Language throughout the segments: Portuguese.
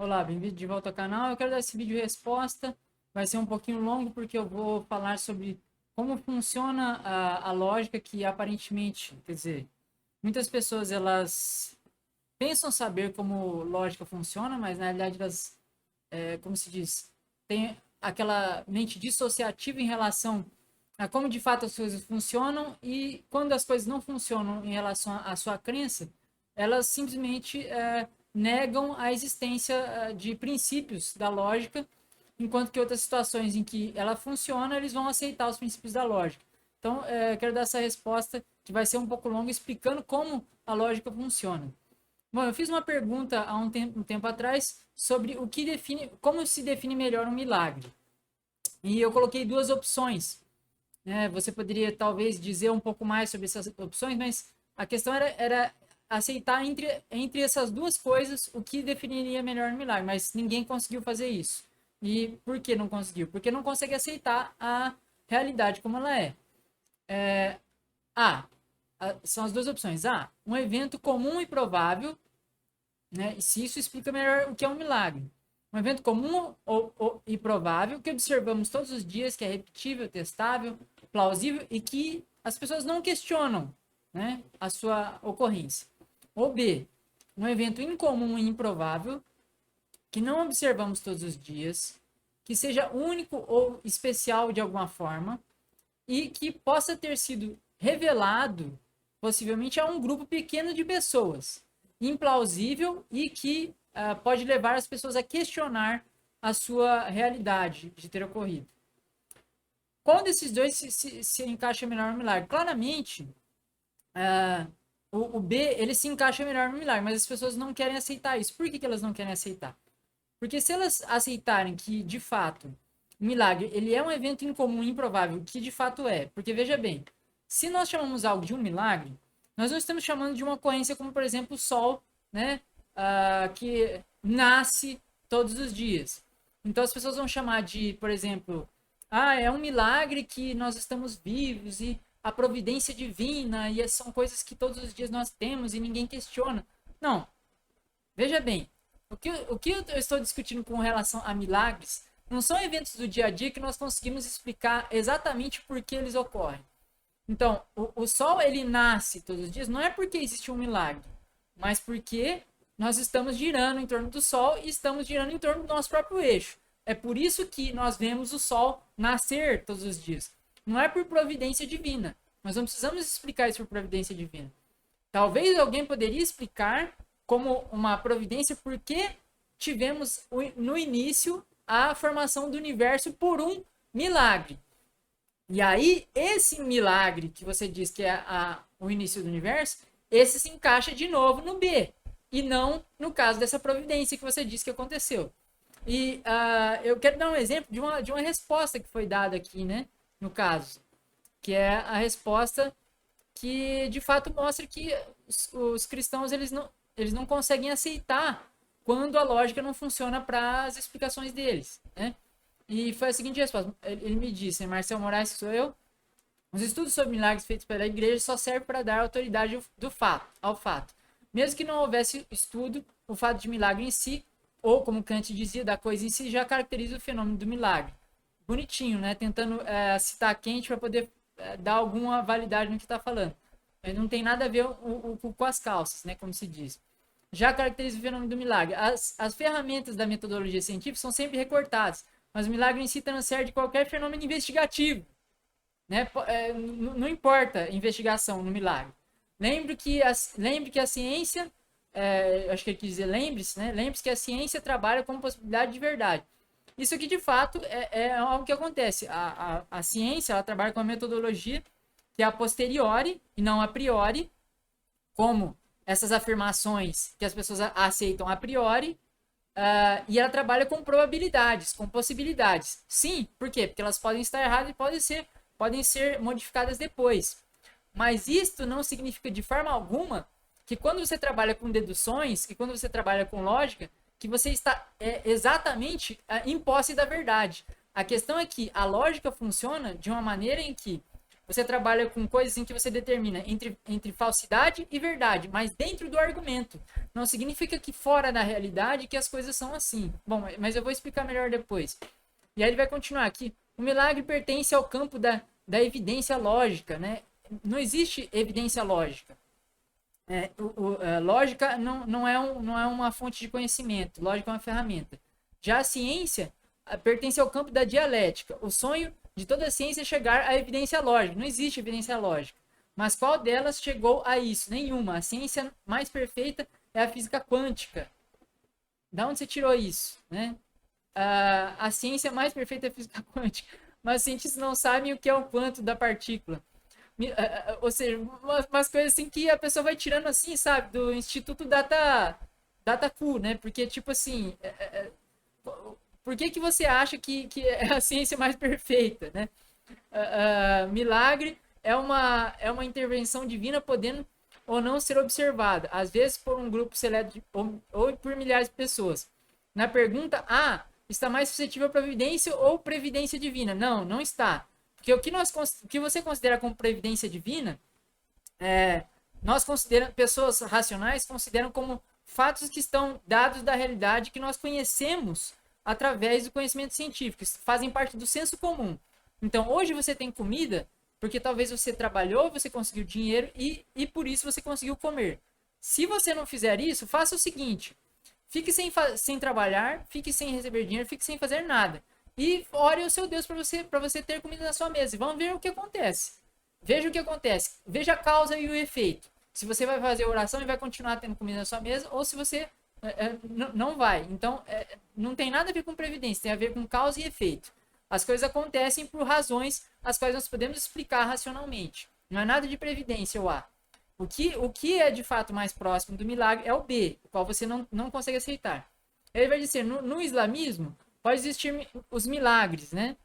Olá, bem-vindo de volta ao canal. Eu quero dar esse vídeo resposta. Vai ser um pouquinho longo porque eu vou falar sobre como funciona a lógica que aparentemente, quer dizer, muitas pessoas elas pensam saber como lógica funciona, mas na realidade elas, como se diz, têm aquela mente dissociativa em relação a como de fato as coisas funcionam e quando as coisas não funcionam em relação à sua crença, elas simplesmente negam a existência de princípios da lógica, enquanto que outras situações em que ela funciona, eles vão aceitar os princípios da lógica. Então, quero dar essa resposta que vai ser um pouco longa, explicando como a lógica funciona. Bom, eu fiz uma pergunta há um tempo atrás sobre o que define, como se define melhor um milagre. E eu coloquei duas opções, né? Você poderia talvez dizer um pouco mais sobre essas opções, mas a questão era aceitar entre essas duas coisas o que definiria melhor um milagre, mas ninguém conseguiu fazer isso. E por que não conseguiu? Porque não consegue aceitar a realidade como ela é. A, são as duas opções. A, um evento comum e provável, né? E se isso explica melhor o que é um milagre. Um evento comum e provável que observamos todos os dias, que é repetível, testável, plausível e que as pessoas não questionam, né, a sua ocorrência. Ou B, um evento incomum e improvável que não observamos todos os dias, que seja único ou especial de alguma forma e que possa ter sido revelado possivelmente a um grupo pequeno de pessoas, implausível e que pode levar as pessoas a questionar a sua realidade de ter ocorrido. Qual desses dois se encaixa melhor no milagre? Claramente, o B ele se encaixa melhor no milagre, mas as pessoas não querem aceitar isso. Por que elas não querem aceitar? Porque se elas aceitarem que, de fato, o milagre ele é um evento incomum e improvável, que de fato é. Porque, veja bem, se nós chamamos algo de um milagre, nós não estamos chamando de uma ocorrência como, por exemplo, o Sol, né? Que nasce todos os dias. Então, as pessoas vão chamar de, por exemplo, é um milagre que nós estamos vivos e a providência divina e são coisas que todos os dias nós temos e ninguém questiona. Não. Veja bem, o que eu estou discutindo com relação a milagres não são eventos do dia a dia que nós conseguimos explicar exatamente por que eles ocorrem. Então, o Sol ele nasce todos os dias não é porque existe um milagre, mas porque nós estamos girando em torno do Sol e estamos girando em torno do nosso próprio eixo. É por isso que nós vemos o Sol nascer todos os dias. Não é por providência divina. Nós não precisamos explicar isso por providência divina. Talvez alguém poderia explicar como uma providência porque tivemos no início a formação do universo por um milagre. E aí, esse milagre que você diz que é o início do universo, esse se encaixa de novo no B. E não no caso dessa providência que você disse que aconteceu. E eu quero dar um exemplo de uma resposta que foi dada aqui, né? No caso. Que é a resposta que de fato mostra que os cristãos eles não conseguem aceitar quando a lógica não funciona para as explicações deles, né? E foi a seguinte resposta. Ele me disse, Marcel Moraes, que sou eu, os estudos sobre milagres feitos pela igreja só servem para dar autoridade ao fato. Mesmo que não houvesse estudo, o fato de milagre em si, ou como Kant dizia, da coisa em si, já caracteriza o fenômeno do milagre. Bonitinho, né? Tentando citar Kant para poder dar alguma validade no que está falando. Mas não tem nada a ver com as calças, né? Como se diz. Já caracteriza o fenômeno do milagre. As ferramentas da metodologia científica são sempre recortadas, mas o milagre em si transcende qualquer fenômeno investigativo. Né? Não importa investigação no milagre. Lembre que a ciência, acho que ele quis dizer lembre-se, né? Lembre-se que a ciência trabalha com possibilidade de verdade. Isso aqui, de fato, é algo que acontece. A ciência ela trabalha com uma metodologia que é a posteriori e não a priori, como essas afirmações que as pessoas aceitam a priori, e ela trabalha com probabilidades, com possibilidades. Sim, por quê? Porque elas podem estar erradas e podem ser modificadas depois. Mas isto não significa de forma alguma que quando você trabalha com deduções, que quando você trabalha com lógica, que você está exatamente em posse da verdade. A questão é que a lógica funciona de uma maneira em que você trabalha com coisas em que você determina entre falsidade e verdade, mas dentro do argumento. Não significa que fora da realidade que as coisas são assim. Bom, mas eu vou explicar melhor depois. E aí ele vai continuar aqui. O milagre pertence ao campo da evidência lógica, né? Não existe evidência lógica. Lógica não é uma fonte de conhecimento. Lógica é uma ferramenta. Já a ciência pertence ao campo da dialética. O sonho de toda a ciência é chegar à evidência lógica. Não existe evidência lógica. Mas qual delas chegou a isso? Nenhuma. A ciência mais perfeita é a física quântica. Da onde você tirou isso, né? A ciência mais perfeita é a física quântica. Mas os cientistas não sabem o que é o quanto da partícula. Ou seja, umas coisas assim que a pessoa vai tirando assim, sabe? Do Instituto Dataku, né? Porque, tipo assim, por que você acha que é a ciência mais perfeita, né? Milagre é uma intervenção divina podendo ou não ser observada, às vezes por um grupo seleto ou por milhares de pessoas. Na pergunta A, está mais suscetível para previdência ou previdência divina? Não, não está. Porque o que você considera como previdência divina, nós consideramos, pessoas racionais consideram como fatos que estão dados da realidade que nós conhecemos através do conhecimento científico, fazem parte do senso comum. Então, hoje você tem comida porque talvez você trabalhou, você conseguiu dinheiro e por isso você conseguiu comer. Se você não fizer isso, faça o seguinte: fique sem trabalhar, fique sem receber dinheiro, fique sem fazer nada. E ore ao seu Deus para você ter comida na sua mesa. E vamos ver o que acontece. Veja o que acontece. Veja a causa e o efeito. Se você vai fazer oração e vai continuar tendo comida na sua mesa, ou se você não vai. Então, não tem nada a ver com previdência, tem a ver com causa e efeito. As coisas acontecem por razões as quais nós podemos explicar racionalmente. Não é nada de previdência o A. O que é de fato mais próximo do milagre é o B, o qual você não consegue aceitar. Ele vai dizer, no islamismo, pode existir os milagres, né?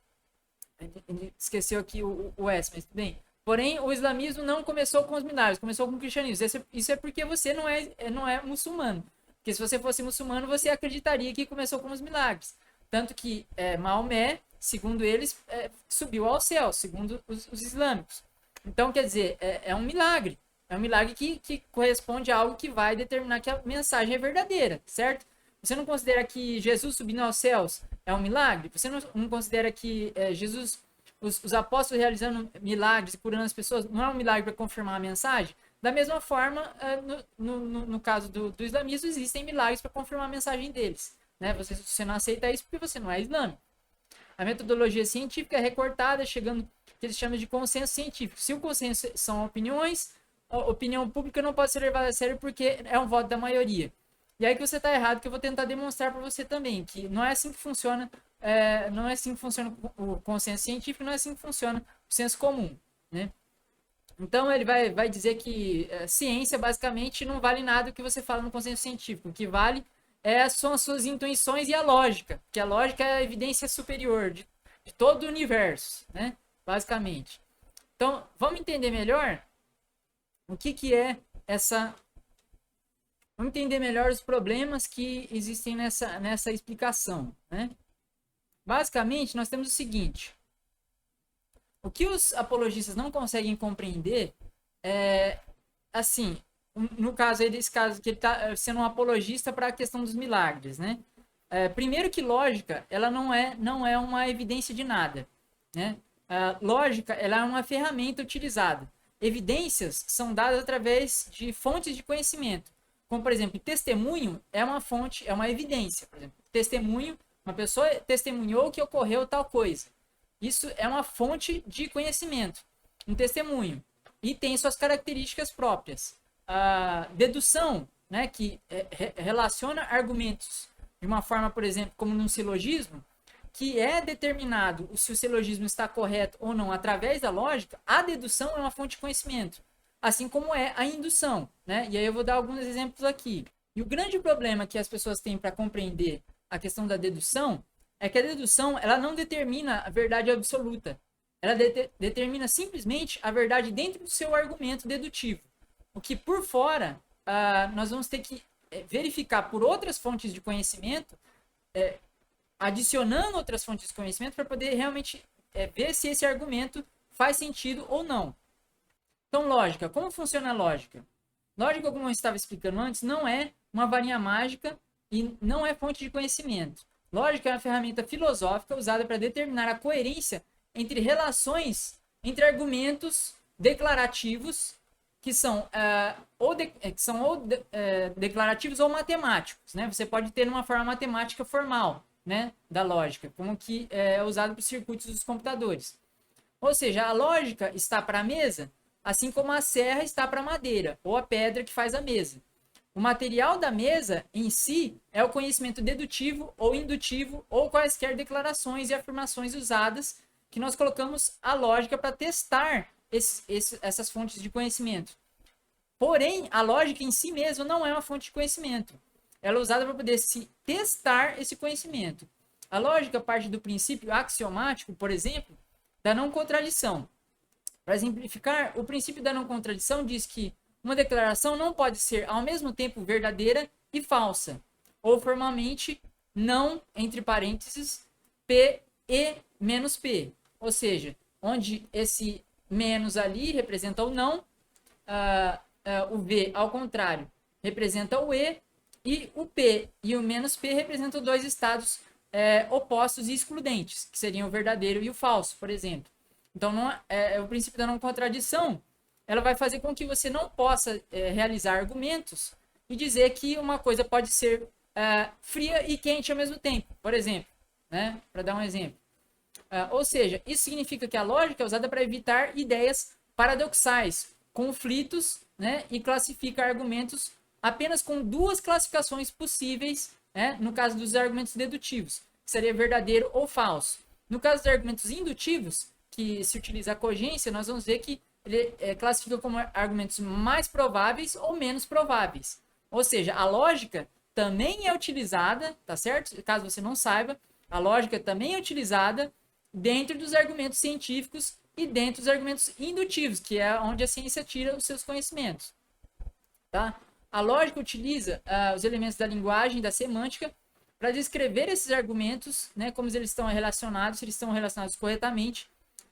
Ele esqueceu aqui o S, mas tudo bem. Porém, o islamismo não começou com os milagres, começou com o cristianismo. Isso é porque você não é muçulmano. Porque se você fosse muçulmano, você acreditaria que começou com os milagres. Tanto que Maomé, segundo eles, subiu ao céu, segundo os islâmicos. Então, quer dizer, é um milagre. É um milagre que corresponde a algo que vai determinar que a mensagem é verdadeira, certo? Você não considera que Jesus subindo aos céus é um milagre? Você não considera que Jesus, os apóstolos realizando milagres e curando as pessoas, não é um milagre para confirmar a mensagem? Da mesma forma, no caso do islamismo, existem milagres para confirmar a mensagem deles. Né? Você não aceita isso porque você não é islâmico. A metodologia científica é recortada, chegando ao que eles chamam de consenso científico. Se o consenso são opiniões, a opinião pública não pode ser levada a sério porque é um voto da maioria. E aí que você está errado, que eu vou tentar demonstrar para você também, que não é assim que funciona, não é assim que funciona o consenso científico, não é assim que funciona o senso comum, né? Então ele vai dizer que ciência basicamente não vale nada o que você fala no consenso científico, o que vale são as suas intuições e a lógica, que a lógica é a evidência superior de todo o universo, né? Basicamente. Então, vamos entender melhor o que é essa... Vamos entender melhor os problemas que existem nessa explicação, né? Basicamente, nós temos o seguinte. O que os apologistas não conseguem compreender assim, no caso aí desse caso, que ele está sendo um apologista para a questão dos milagres, né? Primeiro que lógica, ela não é uma evidência de nada, né? Lógica, ela é uma ferramenta utilizada. Evidências são dadas através de fontes de conhecimento. Como, por exemplo, testemunho é uma fonte, é uma evidência. Por exemplo, testemunho, uma pessoa testemunhou que ocorreu tal coisa. Isso é uma fonte de conhecimento, um testemunho. E tem suas características próprias. A dedução, né, que relaciona argumentos de uma forma, por exemplo, como num silogismo, que é determinado se o silogismo está correto ou não através da lógica, a dedução é uma fonte de conhecimento. Assim como é a indução, né? E aí eu vou dar alguns exemplos aqui. E o grande problema que as pessoas têm para compreender a questão da dedução é que a dedução ela não determina a verdade absoluta. Ela determina simplesmente a verdade dentro do seu argumento dedutivo. O que por fora nós vamos ter que verificar por outras fontes de conhecimento, adicionando outras fontes de conhecimento para poder realmente ver se esse argumento faz sentido ou não. Então, lógica. Como funciona a lógica? Lógica, como eu estava explicando antes, não é uma varinha mágica e não é fonte de conhecimento. Lógica é uma ferramenta filosófica usada para determinar a coerência entre relações, entre argumentos declarativos que são, declarativos ou matemáticos, né? Você pode ter uma forma matemática formal, né, da lógica, como que é usado para os circuitos dos computadores. Ou seja, a lógica está para a mesa, assim como a serra está para a madeira, ou a pedra que faz a mesa. O material da mesa em si é o conhecimento dedutivo ou indutivo, ou quaisquer declarações e afirmações usadas que nós colocamos a lógica para testar essas fontes de conhecimento. Porém, a lógica em si mesma não é uma fonte de conhecimento. Ela é usada para poder se testar esse conhecimento. A lógica parte do princípio axiomático, por exemplo, da não contradição. Para exemplificar, o princípio da não contradição diz que uma declaração não pode ser ao mesmo tempo verdadeira e falsa, ou formalmente não, entre parênteses, P e menos P. Ou seja, onde esse menos ali representa o não, o V, ao contrário, representa o e o P e o menos P representam dois estados opostos e excludentes, que seriam o verdadeiro e o falso, por exemplo. Então, o princípio da não contradição, ela vai fazer com que você não possa realizar argumentos e dizer que uma coisa pode ser fria e quente ao mesmo tempo, por exemplo, né? Para dar um exemplo. Ou seja, isso significa que a lógica é usada para evitar ideias paradoxais, conflitos, né? E classifica argumentos apenas com duas classificações possíveis, né? No caso dos argumentos dedutivos, que seria verdadeiro ou falso. No caso dos argumentos indutivos, que se utiliza a cogência, nós vamos ver que ele classifica como argumentos mais prováveis ou menos prováveis. Ou seja, a lógica também é utilizada, tá certo? Caso você não saiba, a lógica também é utilizada dentro dos argumentos científicos e dentro dos argumentos indutivos, que é onde a ciência tira os seus conhecimentos. Tá? A lógica utiliza os elementos da linguagem, da semântica, para descrever esses argumentos, né, como eles estão relacionados, se eles estão relacionados corretamente,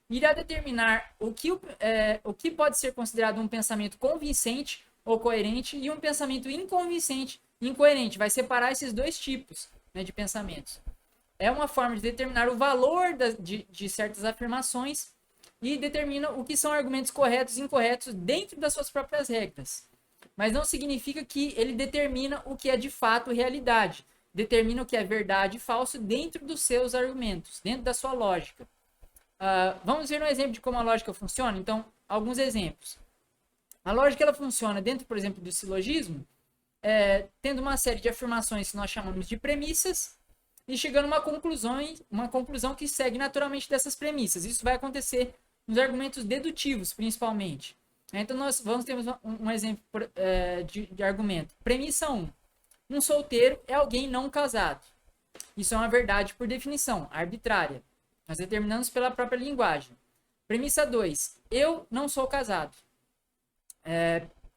irá determinar o que pode ser considerado um pensamento convincente ou coerente e um pensamento inconvincente e incoerente. Vai separar esses dois tipos, né, de pensamentos. É uma forma de determinar o valor de certas afirmações e determina o que são argumentos corretos e incorretos dentro das suas próprias regras. Mas não significa que ele determina o que é de fato realidade. Determina o que é verdade e falso dentro dos seus argumentos, dentro da sua lógica. Vamos ver um exemplo de como a lógica funciona? Então, alguns exemplos. A lógica ela funciona dentro, por exemplo, do silogismo, tendo uma série de afirmações que nós chamamos de premissas e chegando a uma conclusão que segue naturalmente dessas premissas. Isso vai acontecer nos argumentos dedutivos, principalmente. Então, nós vamos ter um exemplo de argumento. Premissa 1. Um solteiro é alguém não casado. Isso é uma verdade por definição, arbitrária. Nós determinamos pela própria linguagem. Premissa 2. Eu não sou casado.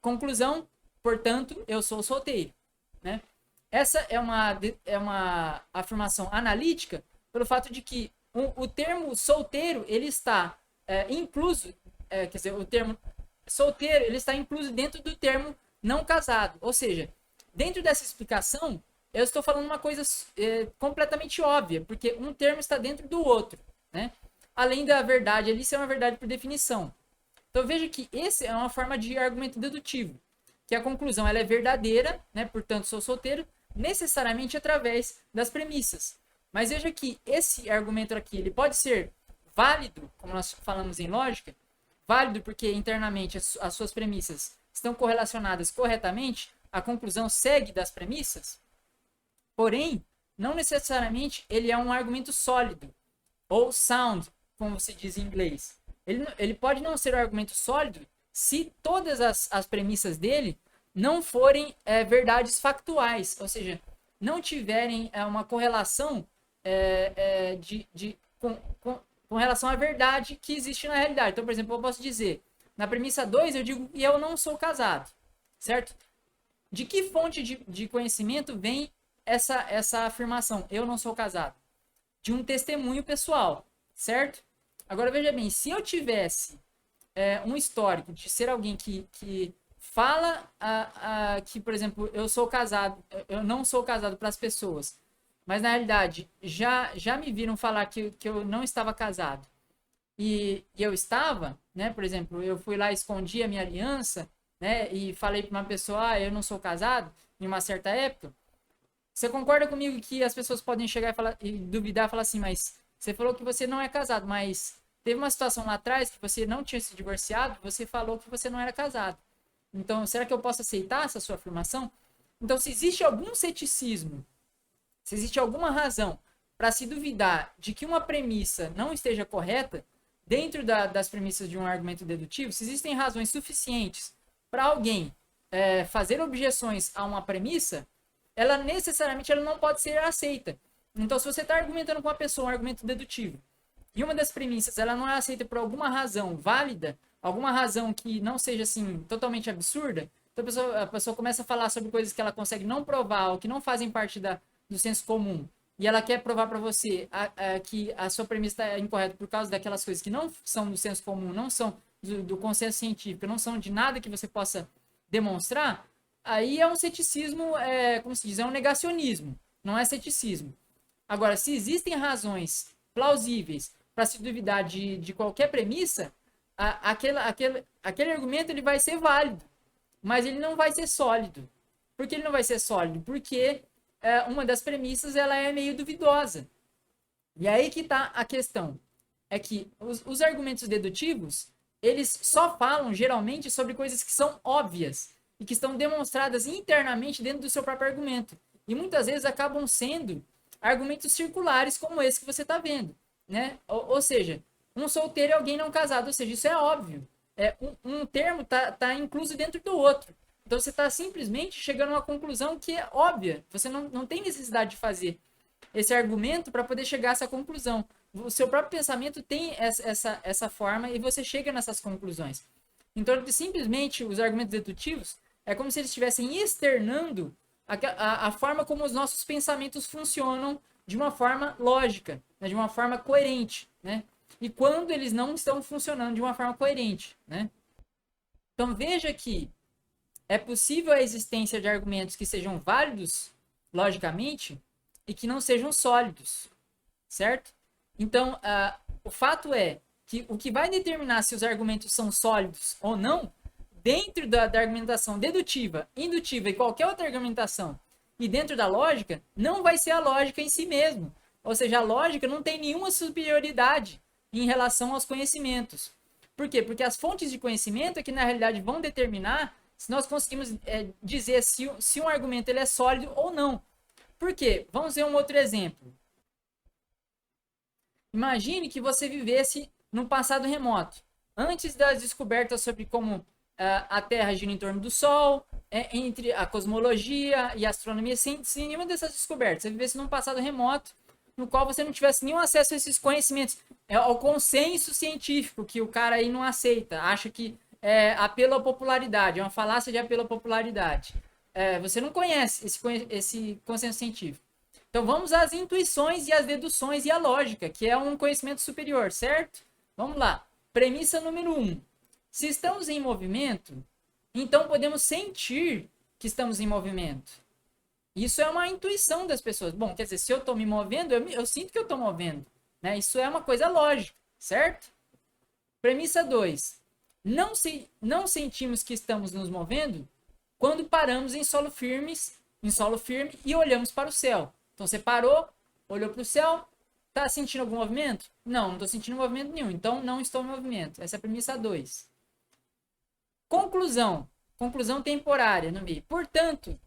Conclusão, portanto, eu sou solteiro. Né? Essa é uma afirmação analítica pelo fato de que o termo solteiro ele está incluso, quer dizer, o termo solteiro ele está incluso dentro do termo não casado. Ou seja, dentro dessa explicação, eu estou falando uma coisa completamente óbvia, porque um termo está dentro do outro, né? Além da verdade ali ser uma verdade por definição. Então veja que essa é uma forma de argumento dedutivo, que a conclusão ela é verdadeira, né? Portanto, sou solteiro, necessariamente através das premissas. Mas veja que esse argumento aqui ele pode ser válido, como nós falamos em lógica, válido porque internamente as suas premissas estão correlacionadas corretamente, a conclusão segue das premissas. Porém, não necessariamente ele é um argumento sólido, ou sound, como se diz em inglês. Ele pode não ser um argumento sólido se todas as premissas dele não forem verdades factuais, ou seja, não tiverem uma correlação com relação à verdade que existe na realidade. Então, por exemplo, eu posso dizer, na premissa 2, eu digo que eu não sou casado, certo? De que fonte de conhecimento vem essa afirmação, eu não sou casado? De um testemunho pessoal, certo? Agora, veja bem, se eu tivesse um histórico de ser alguém que fala que, por exemplo, eu sou casado, eu não sou casado para as pessoas, mas na realidade já me viram falar que eu não estava casado e eu estava, né? Por exemplo, eu fui lá, escondi a minha aliança, né? E falei para uma pessoa, eu não sou casado, em uma certa época. Você concorda comigo que as pessoas podem chegar e, falar, e duvidar e falar assim, mas você falou que você não é casado, mas teve uma situação lá atrás que você não tinha se divorciado, você falou que você não era casado. Então, será que eu posso aceitar essa sua afirmação? Então, se existe algum ceticismo, se existe alguma razão para se duvidar de que uma premissa não esteja correta, dentro das premissas de um argumento dedutivo, se existem razões suficientes para alguém fazer objeções a uma premissa, ela necessariamente ela não pode ser aceita. Então, se você está argumentando com uma pessoa um argumento dedutivo, e uma das premissas ela não é aceita por alguma razão válida, alguma razão que não seja assim totalmente absurda, então a pessoa começa a falar sobre coisas que ela consegue não provar ou que não fazem parte do senso comum, e ela quer provar para você que a sua premissa está incorreta por causa daquelas coisas que não são do senso comum, não são do consenso científico, não são de nada que você possa demonstrar, aí é um ceticismo, como se diz, é um negacionismo, não é ceticismo. Agora, se existem razões plausíveis para se duvidar de qualquer premissa, aquele argumento ele vai ser válido, mas ele não vai ser sólido. Por que ele não vai ser sólido? Porque uma das premissas ela é meio duvidosa. E aí que está a questão. É que os argumentos dedutivos, eles só falam geralmente sobre coisas que são óbvias e que estão demonstradas internamente dentro do seu próprio argumento. E muitas vezes acabam sendo argumentos circulares como esse que você está vendo, né? Ou seja, um solteiro e alguém não casado, ou seja, isso é óbvio. Um termo tá incluso dentro do outro. Então você está simplesmente chegando a uma conclusão que é óbvia. Você não tem necessidade de fazer esse argumento para poder chegar a essa conclusão. O seu próprio pensamento tem essa forma e você chega nessas conclusões. Então, simplesmente, os argumentos dedutivos é como se eles estivessem externando a forma como os nossos pensamentos funcionam de uma forma lógica, né? De uma forma coerente, né? E quando eles não estão funcionando de uma forma coerente, né? Então, veja que é possível a existência de argumentos que sejam válidos logicamente e que não sejam sólidos, certo? Então, o fato é que o que vai determinar se os argumentos são sólidos ou não, dentro da argumentação dedutiva, indutiva e qualquer outra argumentação, e dentro da lógica, não vai ser a lógica em si mesmo. Ou seja, a lógica não tem nenhuma superioridade em relação aos conhecimentos. Por quê? Porque as fontes de conhecimento é que, na realidade, vão determinar se nós conseguimos dizer se um argumento ele é sólido ou não. Por quê? Vamos ver um outro exemplo. Imagine que você vivesse num passado remoto, antes das descobertas sobre como a Terra gira em torno do Sol, entre a cosmologia e a astronomia, sem nenhuma dessas descobertas. Você vivesse num passado remoto, no qual você não tivesse nenhum acesso a esses conhecimentos, ao consenso científico, que o cara aí não aceita, acha que é apelo à popularidade, é uma falácia de apelo à popularidade. Você não conhece esse consenso científico. Então vamos às intuições e às deduções e à lógica, que é um conhecimento superior, certo? Vamos lá. Premissa número 1. Se estamos em movimento, então podemos sentir que estamos em movimento. Isso é uma intuição das pessoas. Bom, quer dizer, se eu estou me movendo, eu sinto que eu estou movendo. Né? Isso é uma coisa lógica, certo? Premissa 2. Não sentimos que estamos nos movendo quando paramos em solo firme e olhamos para o céu. Então você parou, olhou para o céu, está sentindo algum movimento? Não estou sentindo movimento nenhum, então não estou em movimento. Essa é a premissa 2. Conclusão temporária no meio. Portanto,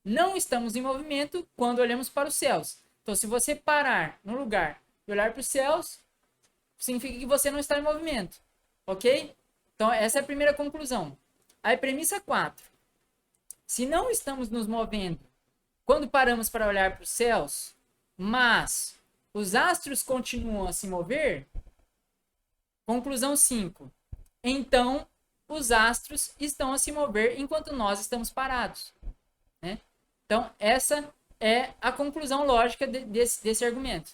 não estamos em movimento quando olhamos para os céus. Então, se você parar no lugar e olhar para os céus, significa que você não está em movimento. Ok? Então, essa é a primeira conclusão. Aí, premissa 4. Se não estamos nos movendo quando paramos para olhar para os céus, mas os astros continuam a se mover, conclusão 5. Então, os astros estão a se mover enquanto nós estamos parados. Né? Então, essa é a conclusão lógica desse argumento.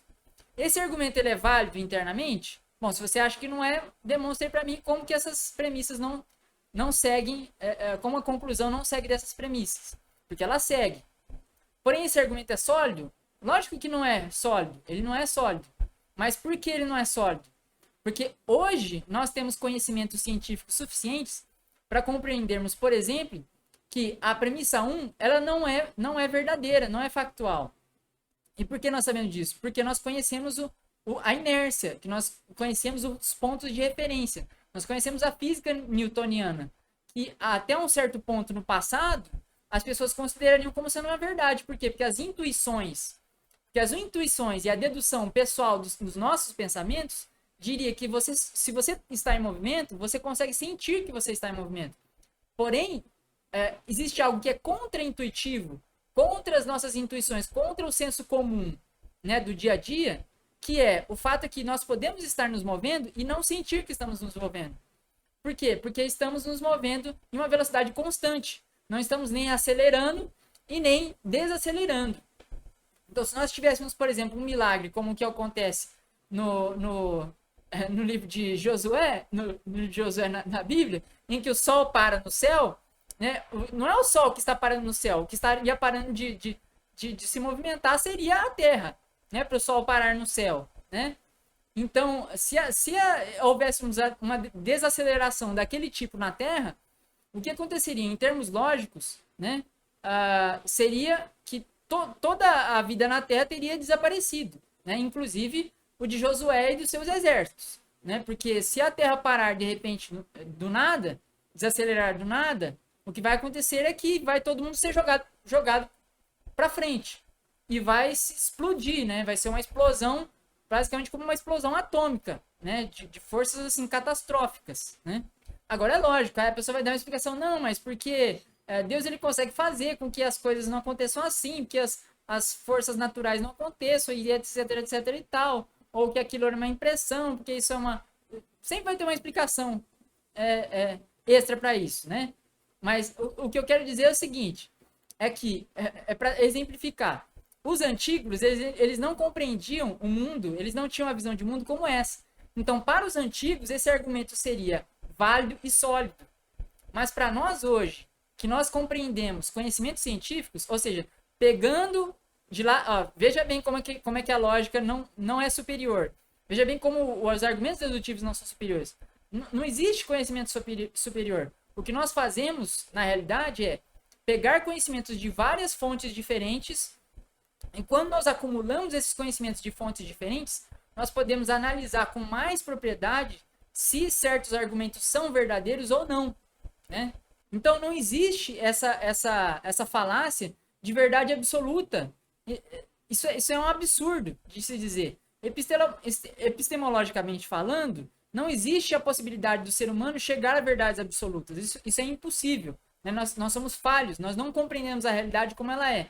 Esse argumento ele é válido internamente? Bom, se você acha que não é, demonstre para mim como que essas premissas não seguem, como a conclusão não segue dessas premissas. Porque ela segue. Porém, esse argumento é sólido? Lógico que não é sólido. Ele não é sólido. Mas por que ele não é sólido? Porque hoje nós temos conhecimentos científicos suficientes para compreendermos, por exemplo, que a premissa 1 ela não é verdadeira, não é factual. E por que nós sabemos disso? Porque nós conhecemos a inércia, que nós conhecemos os pontos de referência. Nós conhecemos a física newtoniana, que até um certo ponto no passado, as pessoas considerariam como sendo uma verdade. Por quê? Porque as intuições e a dedução pessoal dos nossos pensamentos diria que se você está em movimento, você consegue sentir que você está em movimento. Porém, existe algo que é contra-intuitivo, contra as nossas intuições, contra o senso comum, né, do dia a dia, que é o fato que nós podemos estar nos movendo e não sentir que estamos nos movendo. Por quê? Porque estamos nos movendo em uma velocidade constante. Não estamos nem acelerando e nem desacelerando. Então, se nós tivéssemos, por exemplo, um milagre, como o que acontece no livro de Josué, na Bíblia, em que o sol para no céu, né? Não é o sol que está parando no céu, o que estaria parando de se movimentar seria a Terra, né? Para o sol parar no céu, né? Então, se houvesse uma desaceleração daquele tipo na Terra, o que aconteceria em termos lógicos, né? Seria que toda a vida na Terra teria desaparecido, né? Inclusive o de Josué e dos seus exércitos, né? Porque se a Terra parar de repente do nada, desacelerar do nada, o que vai acontecer é que vai todo mundo ser jogado para frente e vai se explodir, né? Vai ser uma explosão, basicamente como uma explosão atômica, né? De forças assim catastróficas, né? Agora é lógico, a pessoa vai dar uma explicação, não, mas porque Deus ele consegue fazer com que as coisas não aconteçam assim, que as forças naturais não aconteçam, e etc, etc e tal, ou que aquilo era uma impressão, porque isso é uma... Sempre vai ter uma explicação extra para isso, né? Mas o que eu quero dizer é o seguinte, é que, para exemplificar, os antigos, eles não compreendiam o mundo, eles não tinham uma visão de mundo como essa. Então, para os antigos, esse argumento seria válido e sólido. Mas para nós hoje, que nós compreendemos conhecimentos científicos, ou seja, pegando de lá, ó, veja bem como é que a lógica não é superior. Veja bem como os argumentos dedutivos não são superiores. Não existe conhecimento superior. O que nós fazemos, na realidade, é pegar conhecimentos de várias fontes diferentes, e quando nós acumulamos esses conhecimentos de fontes diferentes, nós podemos analisar com mais propriedade se certos argumentos são verdadeiros ou não, né? Então, não existe essa falácia de verdade absoluta. Isso é um absurdo de se dizer. Epistemologicamente falando, não existe a possibilidade do ser humano chegar a verdades absolutas. Isso é impossível, né? Nós somos falhos, nós não compreendemos a realidade como ela é.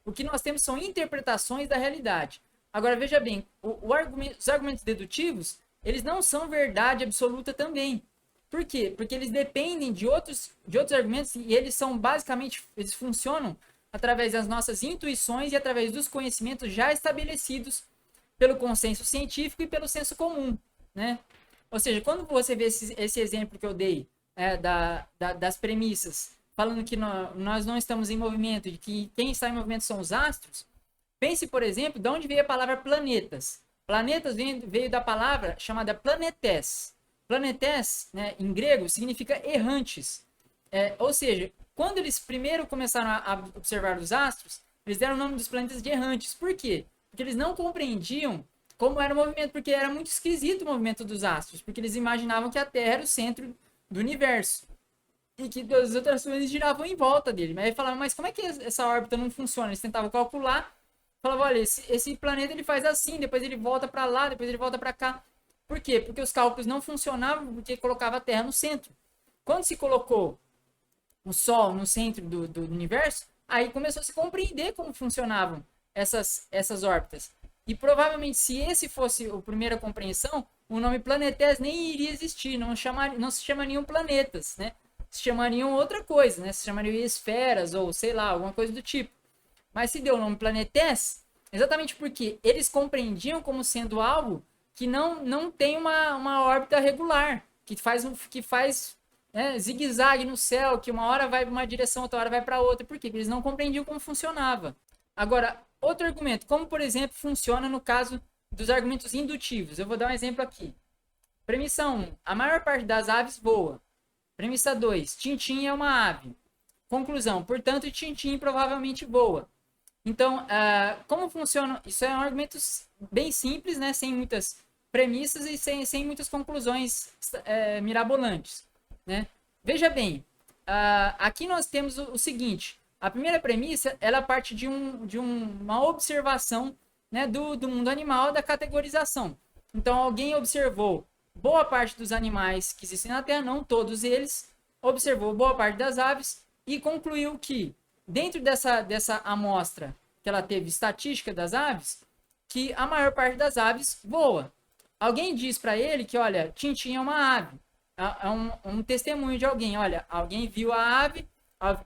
O que nós temos são interpretações da realidade. Agora, veja bem, os argumentos dedutivos, eles não são verdade absoluta também. Por quê? Porque eles dependem de outros argumentos e eles são basicamente, eles funcionam através das nossas intuições e através dos conhecimentos já estabelecidos pelo consenso científico e pelo senso comum, né? Ou seja, quando você vê esse exemplo que eu dei das premissas, falando que nós não estamos em movimento, de que quem está em movimento são os astros, pense, por exemplo, de onde veio a palavra planetas. Planetas veio da palavra chamada planetes. Planetes, né, em grego, significa errantes. Ou seja, quando eles primeiro começaram a observar os astros, eles deram o nome dos planetas de errantes. Por quê? Porque eles não compreendiam como era o movimento, porque era muito esquisito o movimento dos astros, porque eles imaginavam que a Terra era o centro do universo e que todas as outras coisas giravam em volta dele. Mas aí falavam, mas como é que essa órbita não funciona? Eles tentavam calcular, falavam, olha, esse planeta ele faz assim, depois ele volta para lá, depois ele volta para cá. Por quê? Porque os cálculos não funcionavam, porque colocava a Terra no centro. Quando se colocou o Sol no centro do universo, aí começou a se compreender como funcionavam essas órbitas. E provavelmente, se esse fosse a primeira compreensão, o nome planetés nem iria existir, não se chamariam planetas, né? Se chamariam outra coisa, né? Se chamariam esferas ou sei lá, alguma coisa do tipo. Mas se deu o nome planetés, exatamente porque eles compreendiam como sendo algo que não tem uma órbita regular, que faz né, zigue-zague no céu, que uma hora vai para uma direção, outra hora vai para outra. Por quê? Porque eles não compreendiam como funcionava. Agora, outro argumento, como por exemplo funciona no caso dos argumentos indutivos. Eu vou dar um exemplo aqui. Premissa 1, a maior parte das aves voa. Premissa 2, Tintim é uma ave. Conclusão, portanto, Tintim provavelmente voa. Então, como funciona? Isso é um argumento bem simples, né? Sem muitas premissas e sem muitas conclusões mirabolantes. Né? Veja bem, aqui nós temos o seguinte. A primeira premissa, ela parte de uma observação né, do mundo animal, da categorização. Então, alguém observou boa parte dos animais que existem na Terra, não todos eles, observou boa parte das aves e concluiu que, dentro dessa amostra que ela teve estatística das aves, que a maior parte das aves voa. Alguém diz para ele que, olha, Tintim é uma ave. É um testemunho de alguém. Olha, alguém viu a ave,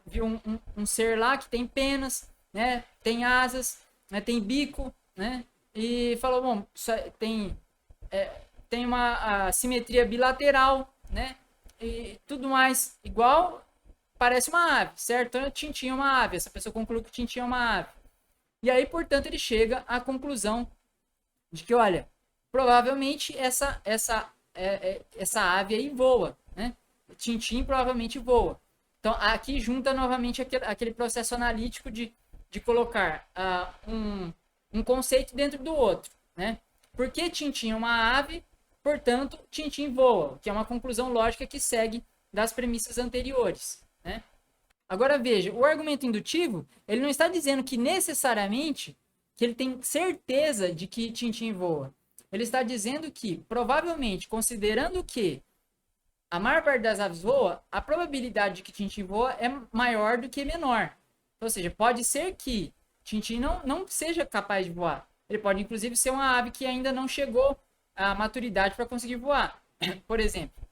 viu um ser lá que tem penas, né, tem asas, né, tem bico, né, e falou, bom, tem uma simetria bilateral, né, e tudo mais igual, parece uma ave, certo? Então, Tintim é uma ave. Essa pessoa concluiu que Tintim é uma ave. E aí, portanto, ele chega à conclusão de que, olha, provavelmente essa ave aí voa, né? Tintim provavelmente voa. Então, aqui junta novamente aquele processo analítico de colocar um conceito dentro do outro, né? Porque Tintim é uma ave, portanto, Tintim voa, que é uma conclusão lógica que segue das premissas anteriores, né? Agora veja, o argumento indutivo, ele não está dizendo que necessariamente que ele tem certeza de que Tintim voa. Ele está dizendo que, provavelmente, considerando que a maior parte das aves voa, a probabilidade de que Tintim voa é maior do que menor. Ou seja, pode ser que Tintim não seja capaz de voar. Ele pode, inclusive, ser uma ave que ainda não chegou à maturidade para conseguir voar, por exemplo.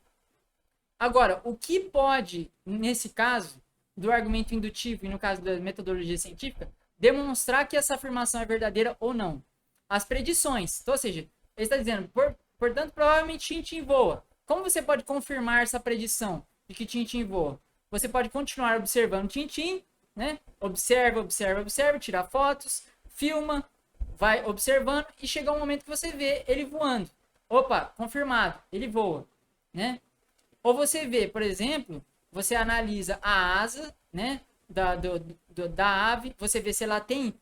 Agora, o que pode, nesse caso, do argumento indutivo e no caso da metodologia científica, demonstrar que essa afirmação é verdadeira ou não? As predições. Então, ou seja, ele está dizendo, portanto, provavelmente Tintim voa. Como você pode confirmar essa predição de que Tintim voa? Você pode continuar observando Tintim, né? Observa, tira fotos, filma, vai observando e chega um momento que você vê ele voando. Opa, confirmado, ele voa, né? Ou você vê, por exemplo, você analisa a asa, né, da ave, você vê se ela tem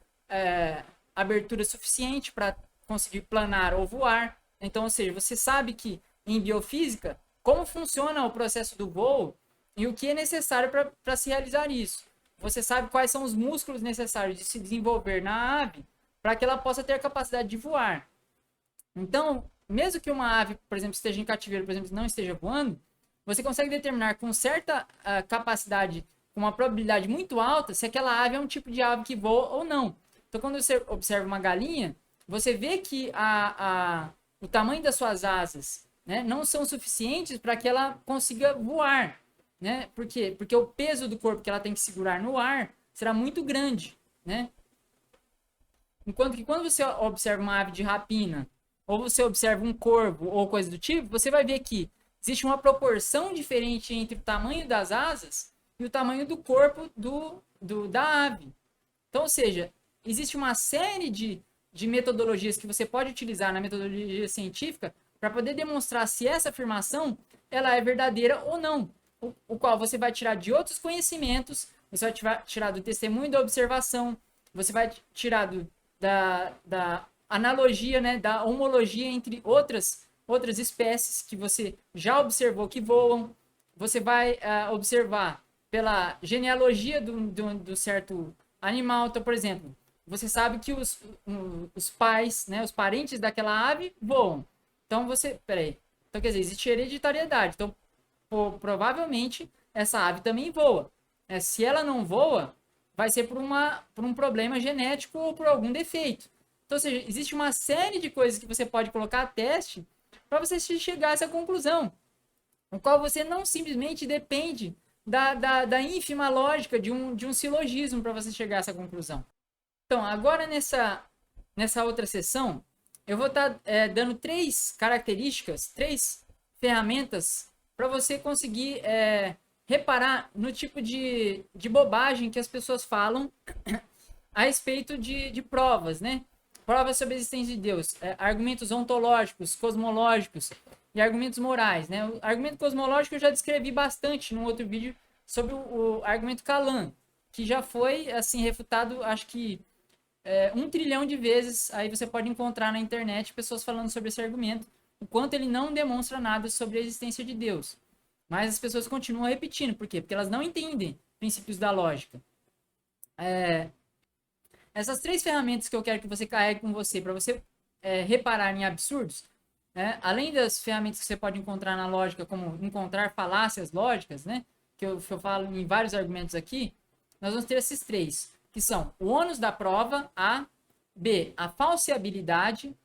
abertura suficiente para conseguir planar ou voar. Então, ou seja, você sabe que em biofísica, como funciona o processo do voo e o que é necessário para se realizar isso. Você sabe quais são os músculos necessários de se desenvolver na ave para que ela possa ter a capacidade de voar. Então, mesmo que uma ave, por exemplo, esteja em cativeiro, por exemplo, não esteja voando, você consegue determinar com certa capacidade, com uma probabilidade muito alta, se aquela ave é um tipo de ave que voa ou não. Então, quando você observa uma galinha, você vê que o tamanho das suas asas, né, não são suficientes para que ela consiga voar. Né? Por quê? Porque o peso do corpo que ela tem que segurar no ar será muito grande. Né? Enquanto que quando você observa uma ave de rapina, ou você observa um corvo, ou coisa do tipo, você vai ver que existe uma proporção diferente entre o tamanho das asas e o tamanho do corpo da ave. Então, ou seja, existe uma série de metodologias que você pode utilizar na metodologia científica para poder demonstrar se essa afirmação ela é verdadeira ou não. O qual você vai tirar de outros conhecimentos, você vai tirar do testemunho da observação, você vai tirar da analogia, né, da homologia entre outras espécies que você já observou que voam. Você vai observar pela genealogia do certo animal. Então, por exemplo, você sabe que os pais, né, os parentes daquela ave voam. Então, peraí. Então, quer dizer, existe hereditariedade. Então, provavelmente, essa ave também voa. Se ela não voa, vai ser por um problema genético ou por algum defeito. Então, ou seja, existe uma série de coisas que você pode colocar a teste para você chegar a essa conclusão, no qual você não simplesmente depende da ínfima lógica de um silogismo para você chegar a essa conclusão. Então, agora nessa outra sessão, eu vou estar dando 3 características, 3 ferramentas para você conseguir reparar no tipo de bobagem que as pessoas falam a respeito de provas, né? Provas sobre a existência de Deus, argumentos ontológicos, cosmológicos e argumentos morais, né? O argumento cosmológico eu já descrevi bastante num outro vídeo sobre o argumento Kalam, que já foi assim refutado, acho que 1 trilhão de vezes. Aí você pode encontrar na internet pessoas falando sobre esse argumento, o quanto ele não demonstra nada sobre a existência de Deus. Mas as pessoas continuam repetindo, por quê? Porque elas não entendem princípios da lógica. Essas 3 ferramentas que eu quero que você carregue com você para você reparar em absurdos, além das ferramentas que você pode encontrar na lógica, como encontrar falácias lógicas, né? Que eu falo em vários argumentos aqui, nós vamos ter esses 3, que são o ônus da prova, A, B, a falseabilidade,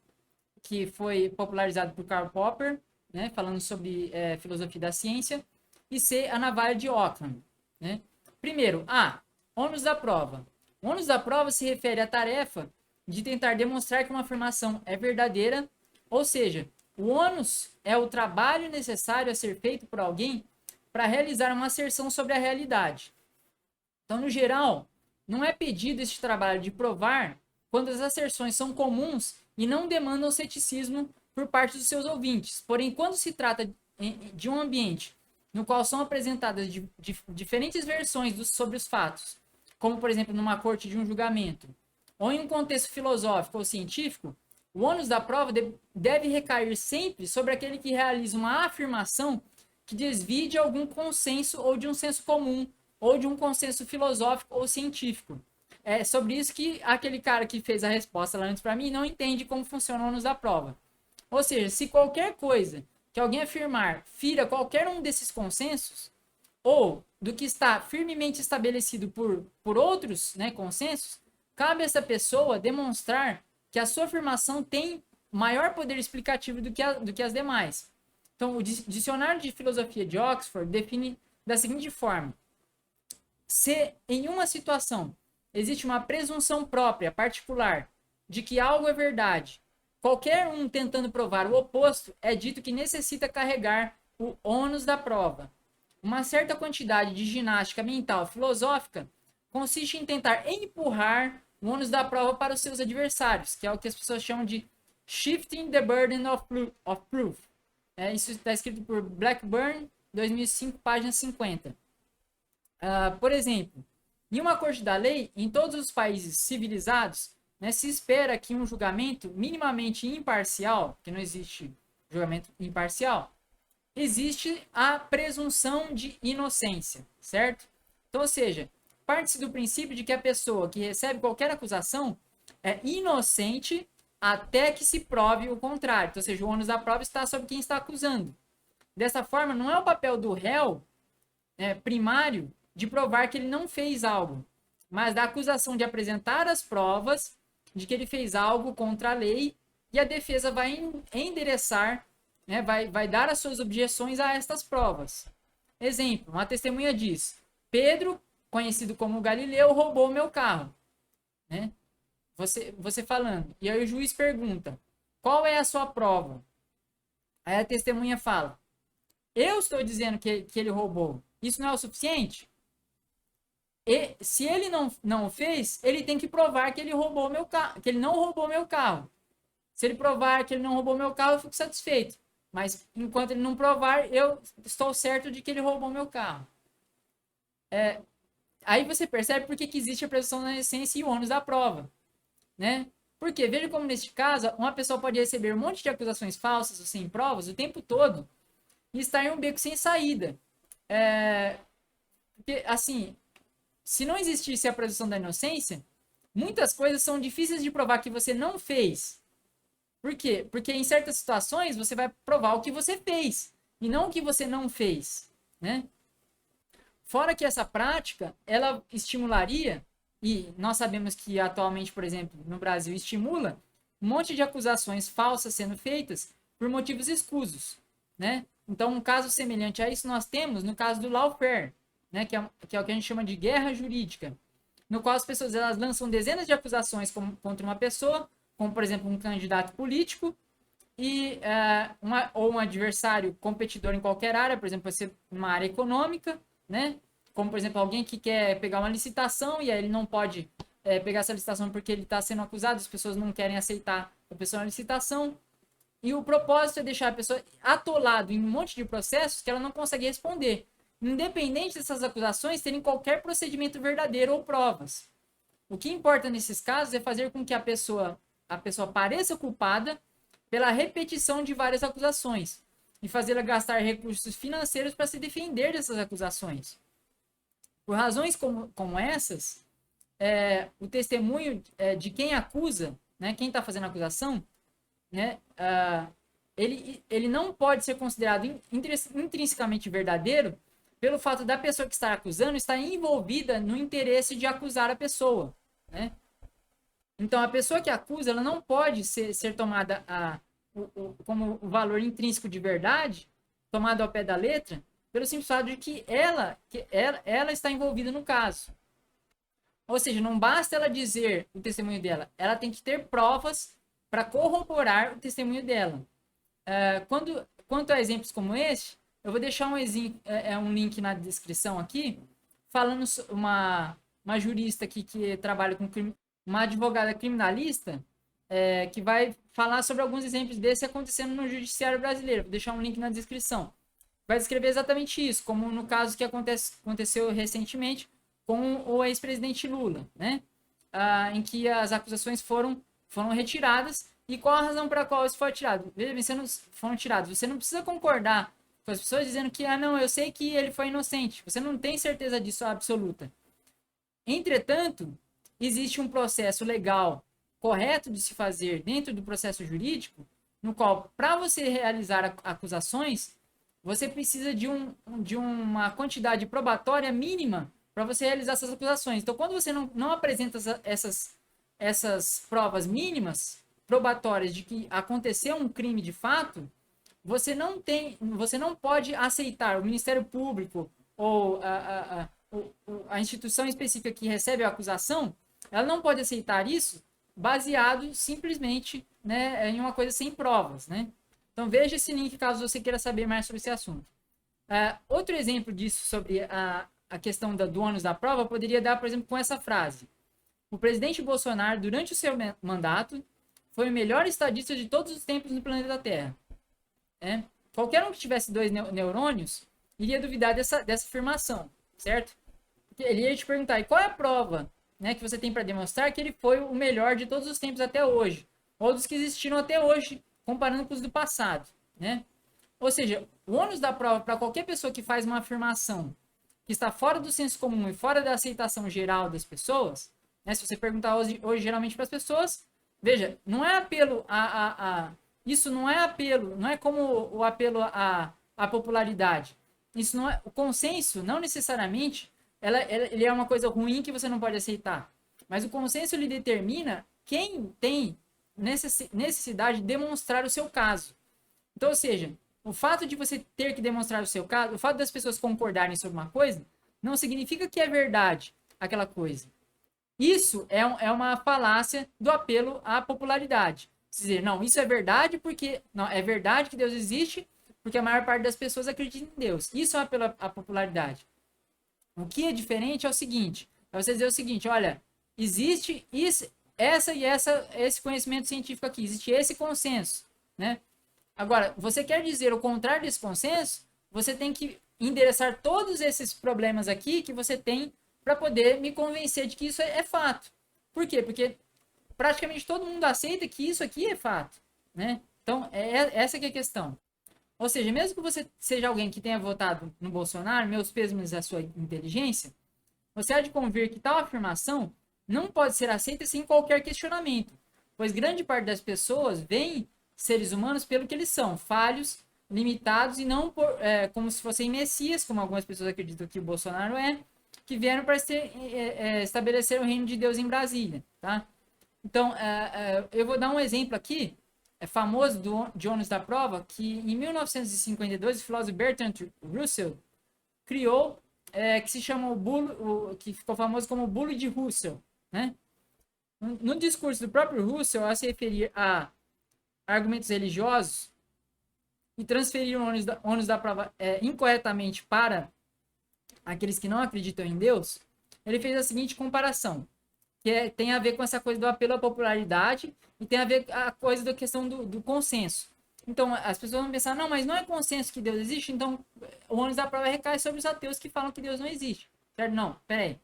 que foi popularizado por Karl Popper, né? Falando sobre filosofia da ciência, e C, a navalha de Ockham, né? Primeiro, A, ônus da prova. O ônus da prova se refere à tarefa de tentar demonstrar que uma afirmação é verdadeira, ou seja, o ônus é o trabalho necessário a ser feito por alguém para realizar uma asserção sobre a realidade. Então, no geral, não é pedido este trabalho de provar quando as asserções são comuns e não demandam ceticismo por parte dos seus ouvintes. Porém, quando se trata de um ambiente no qual são apresentadas diferentes versões sobre os fatos, como, por exemplo, numa corte de um julgamento, ou em um contexto filosófico ou científico, o ônus da prova deve recair sempre sobre aquele que realiza uma afirmação que desvie de algum consenso ou de um senso comum, ou de um consenso filosófico ou científico. É sobre isso que aquele cara que fez a resposta lá antes para mim não entende como funciona o ônus da prova. Ou seja, se qualquer coisa que alguém afirmar fira qualquer um desses consensos, ou do que está firmemente estabelecido por outros, né, consensos, cabe a essa pessoa demonstrar que a sua afirmação tem maior poder explicativo do que as demais. Então, o dicionário de filosofia de Oxford define da seguinte forma: se em uma situação existe uma presunção própria, particular, de que algo é verdade, qualquer um tentando provar o oposto é dito que necessita carregar o ônus da prova. Uma certa quantidade de ginástica mental filosófica consiste em tentar empurrar o ônus da prova para os seus adversários, que é o que as pessoas chamam de shifting the burden of proof. Isso está escrito por Blackburn, 2005, página 50. Por exemplo, em uma corte da lei, em todos os países civilizados, né, se espera que um julgamento minimamente imparcial, que não existe julgamento imparcial, existe a presunção de inocência, certo? Então, ou seja, parte-se do princípio de que a pessoa que recebe qualquer acusação é inocente até que se prove o contrário. Então, ou seja, o ônus da prova está sobre quem está acusando. Dessa forma, não é o papel do réu primário de provar que ele não fez algo, mas da acusação de apresentar as provas de que ele fez algo contra a lei, e a defesa vai endereçar, né, vai dar as suas objeções a estas provas. Exemplo, uma testemunha diz: Pedro, conhecido como Galileu, roubou meu carro. Né? Você falando. E aí o juiz pergunta: qual é a sua prova? Aí a testemunha fala: eu estou dizendo que ele roubou. Isso não é o suficiente? E se ele não o fez, ele tem que provar que ele roubou meu carro, que ele não roubou meu carro. Se ele provar que ele não roubou meu carro, eu fico satisfeito. Mas enquanto ele não provar, eu estou certo de que ele roubou meu carro. Aí você percebe por que existe a presunção da inocência e o ônus da prova, né? Porque veja como neste caso, uma pessoa pode receber um monte de acusações falsas ou sem provas o tempo todo e estar em um beco sem saída. Porque, assim, se não existisse a presunção da inocência, muitas coisas são difíceis de provar que você não fez. Por quê? Porque em certas situações você vai provar o que você fez e não o que você não fez, né? Fora que essa prática, ela estimularia, e nós sabemos que atualmente, por exemplo, no Brasil, estimula um monte de acusações falsas sendo feitas por motivos escusos, né? Então, um caso semelhante a isso nós temos no caso do lawfare, né? Que é o que a gente chama de guerra jurídica, no qual as pessoas elas lançam dezenas de acusações contra uma pessoa como por exemplo um candidato político, e ou um adversário competidor em qualquer área, por exemplo, pode ser uma área econômica, né? Como, por exemplo, alguém que quer pegar uma licitação e aí ele não pode pegar essa licitação porque ele está sendo acusado, as pessoas não querem aceitar a pessoa na licitação. E o propósito é deixar a pessoa atolada em um monte de processos que ela não consegue responder, independente dessas acusações terem qualquer procedimento verdadeiro ou provas. O que importa nesses casos é fazer com que a pessoa pareça culpada pela repetição de várias acusações e fazê-la gastar recursos financeiros para se defender dessas acusações. Por razões como essas, o testemunho de quem acusa, né, quem está fazendo a acusação, né, ele não pode ser considerado intrinsecamente verdadeiro pelo fato da pessoa que está acusando estar envolvida no interesse de acusar a pessoa, né? Então, a pessoa que acusa, ela não pode ser tomada como o valor intrínseco de verdade, tomado ao pé da letra, pelo simples fato de que ela está envolvida no caso. Ou seja, não basta ela dizer o testemunho dela, ela tem que ter provas para corroborar o testemunho dela. Quanto a exemplos como este, eu vou deixar um link na descrição aqui, falando uma jurista aqui que trabalha com uma advogada criminalista, que vai falar sobre alguns exemplos desse acontecendo no judiciário brasileiro. Vou deixar um link na descrição. Vai descrever exatamente isso, como no caso que aconteceu recentemente com o ex-presidente Lula, né? Em que as acusações foram retiradas. E qual a razão para a qual isso foi tirado? Veja bem, foram tirados. Você não precisa concordar com as pessoas dizendo que, não, eu sei que ele foi inocente. Você não tem certeza disso absoluta. Entretanto, existe um processo legal correto de se fazer dentro do processo jurídico, no qual, para você realizar acusações, você precisa de uma quantidade probatória mínima para você realizar essas acusações. Então, quando você não apresenta essas provas mínimas probatórias de que aconteceu um crime de fato, você não pode aceitar o Ministério Público ou a instituição específica que recebe a acusação, ela não pode aceitar isso baseado simplesmente, né, em uma coisa sem provas, né? Então veja esse link caso você queira saber mais sobre esse assunto. Outro exemplo disso sobre a questão do ônus da prova poderia dar, por exemplo, com essa frase: o presidente Bolsonaro, durante o seu mandato, foi o melhor estadista de todos os tempos no planeta Terra. Qualquer um que tivesse 2 neurônios iria duvidar dessa afirmação, certo? Ele ia te perguntar: e qual é a prova, né, que você tem para demonstrar que ele foi o melhor de todos os tempos até hoje, ou dos que existiram até hoje, comparando com os do passado, né? Ou seja, o ônus da prova para qualquer pessoa que faz uma afirmação que está fora do senso comum e fora da aceitação geral das pessoas, né? Se você perguntar hoje geralmente para as pessoas, veja, não é apelo isso não é apelo, não é como o apelo à popularidade. Isso não é, o consenso não necessariamente ele é uma coisa ruim que você não pode aceitar. Mas o consenso ele determina quem tem necessidade de demonstrar o seu caso. Então, ou seja, o fato de você ter que demonstrar o seu caso, o fato das pessoas concordarem sobre uma coisa, não significa que é verdade aquela coisa. Isso é uma falácia do apelo à popularidade. Dizer, não, isso é verdade porque... Não, é verdade que Deus existe porque a maior parte das pessoas acredita em Deus. Isso é um apelo à popularidade. O que é diferente é o seguinte: é você dizer o seguinte, olha, existe isso, esse conhecimento científico aqui, existe esse consenso, né? Agora, você quer dizer o contrário desse consenso, você tem que endereçar todos esses problemas aqui que você tem para poder me convencer de que isso é fato. Por quê? Porque praticamente todo mundo aceita que isso aqui é fato, né? Então, essa que é a questão. Ou seja, mesmo que você seja alguém que tenha votado no Bolsonaro, meus pêsames à sua inteligência, você há de convir que tal afirmação não pode ser aceita sem qualquer questionamento, pois grande parte das pessoas veem seres humanos pelo que eles são, falhos, limitados e não como se fossem messias, como algumas pessoas acreditam que o Bolsonaro que vieram para estabelecer o reino de Deus em Brasília, tá? Então, eu vou dar um exemplo aqui, famoso de ônus da prova, que em 1952 o filósofo Bertrand Russell criou, que se chama que ficou famoso como o bulo de Russell, né? No discurso do próprio Russell, ao se referir a argumentos religiosos e transferir o ônus da prova incorretamente para aqueles que não acreditam em Deus, ele fez a seguinte comparação, que tem a ver com essa coisa do apelo à popularidade e tem a ver com a coisa da questão do consenso. Então, as pessoas vão pensar, não, mas não é consenso que Deus existe, então o ônus da prova recai sobre os ateus que falam que Deus não existe. Certo? Não, peraí.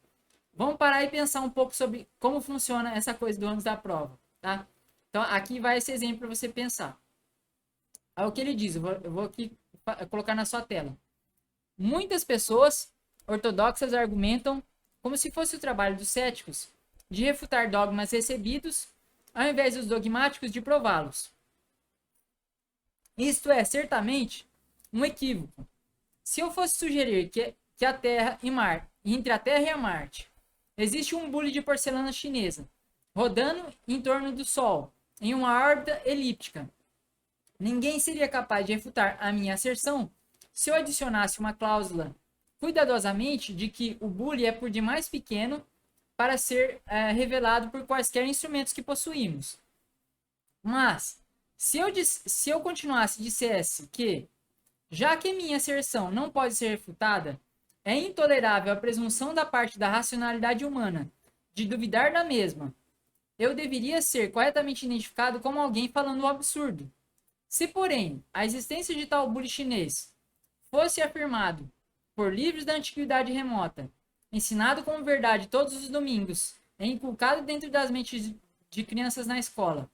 Vamos parar e pensar um pouco sobre como funciona essa coisa do ônus da prova, tá? Então, aqui vai esse exemplo para você pensar. É o que ele diz, eu vou aqui colocar na sua tela. Muitas pessoas ortodoxas argumentam como se fosse o trabalho dos céticos de refutar dogmas recebidos, ao invés dos dogmáticos de prová-los. Isto é, certamente, um equívoco. Se eu fosse sugerir que a Terra e Marte, entre a Terra e a Marte, existe um bule de porcelana chinesa rodando em torno do Sol, em uma órbita elíptica, ninguém seria capaz de refutar a minha asserção se eu adicionasse uma cláusula cuidadosamente de que o bule é por demais pequeno para ser revelado por quaisquer instrumentos que possuímos. Mas, se eu continuasse e dissesse que, já que minha asserção não pode ser refutada, é intolerável a presunção da parte da racionalidade humana de duvidar da mesma, eu deveria ser corretamente identificado como alguém falando um absurdo. Se, porém, a existência de tal bule chinês fosse afirmado por livros da antiguidade remota, ensinado como verdade todos os domingos e inculcado dentro das mentes de crianças na escola,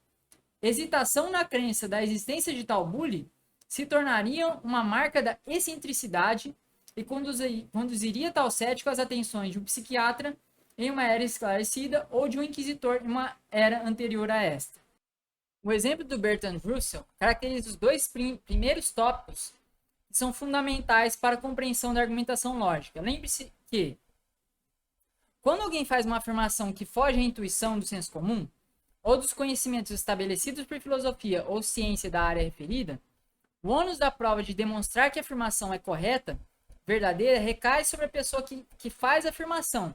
hesitação na crença da existência de tal bule se tornaria uma marca da excentricidade e conduziria tal cético às atenções de um psiquiatra em uma era esclarecida ou de um inquisitor em uma era anterior a esta. O exemplo do Bertrand Russell caracteriza os dois primeiros tópicos que são fundamentais para a compreensão da argumentação lógica. Lembre-se que, quando alguém faz uma afirmação que foge à intuição do senso comum, ou dos conhecimentos estabelecidos por filosofia ou ciência da área referida, o ônus da prova de demonstrar que a afirmação é correta, verdadeira, recai sobre a pessoa que faz a afirmação,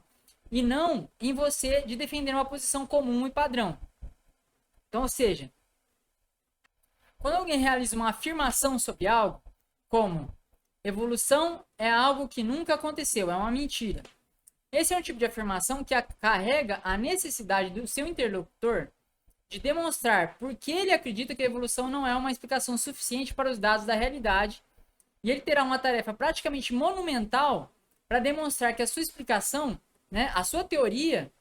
e não em você de defender uma posição comum e padrão. Então, ou seja, quando alguém realiza uma afirmação sobre algo, como evolução é algo que nunca aconteceu, é uma mentira. Esse é um tipo de afirmação que carrega a necessidade do seu interlocutor de demonstrar por que ele acredita que a evolução não é uma explicação suficiente para os dados da realidade, e ele terá uma tarefa praticamente monumental para demonstrar que a sua explicação, né, a sua teoria,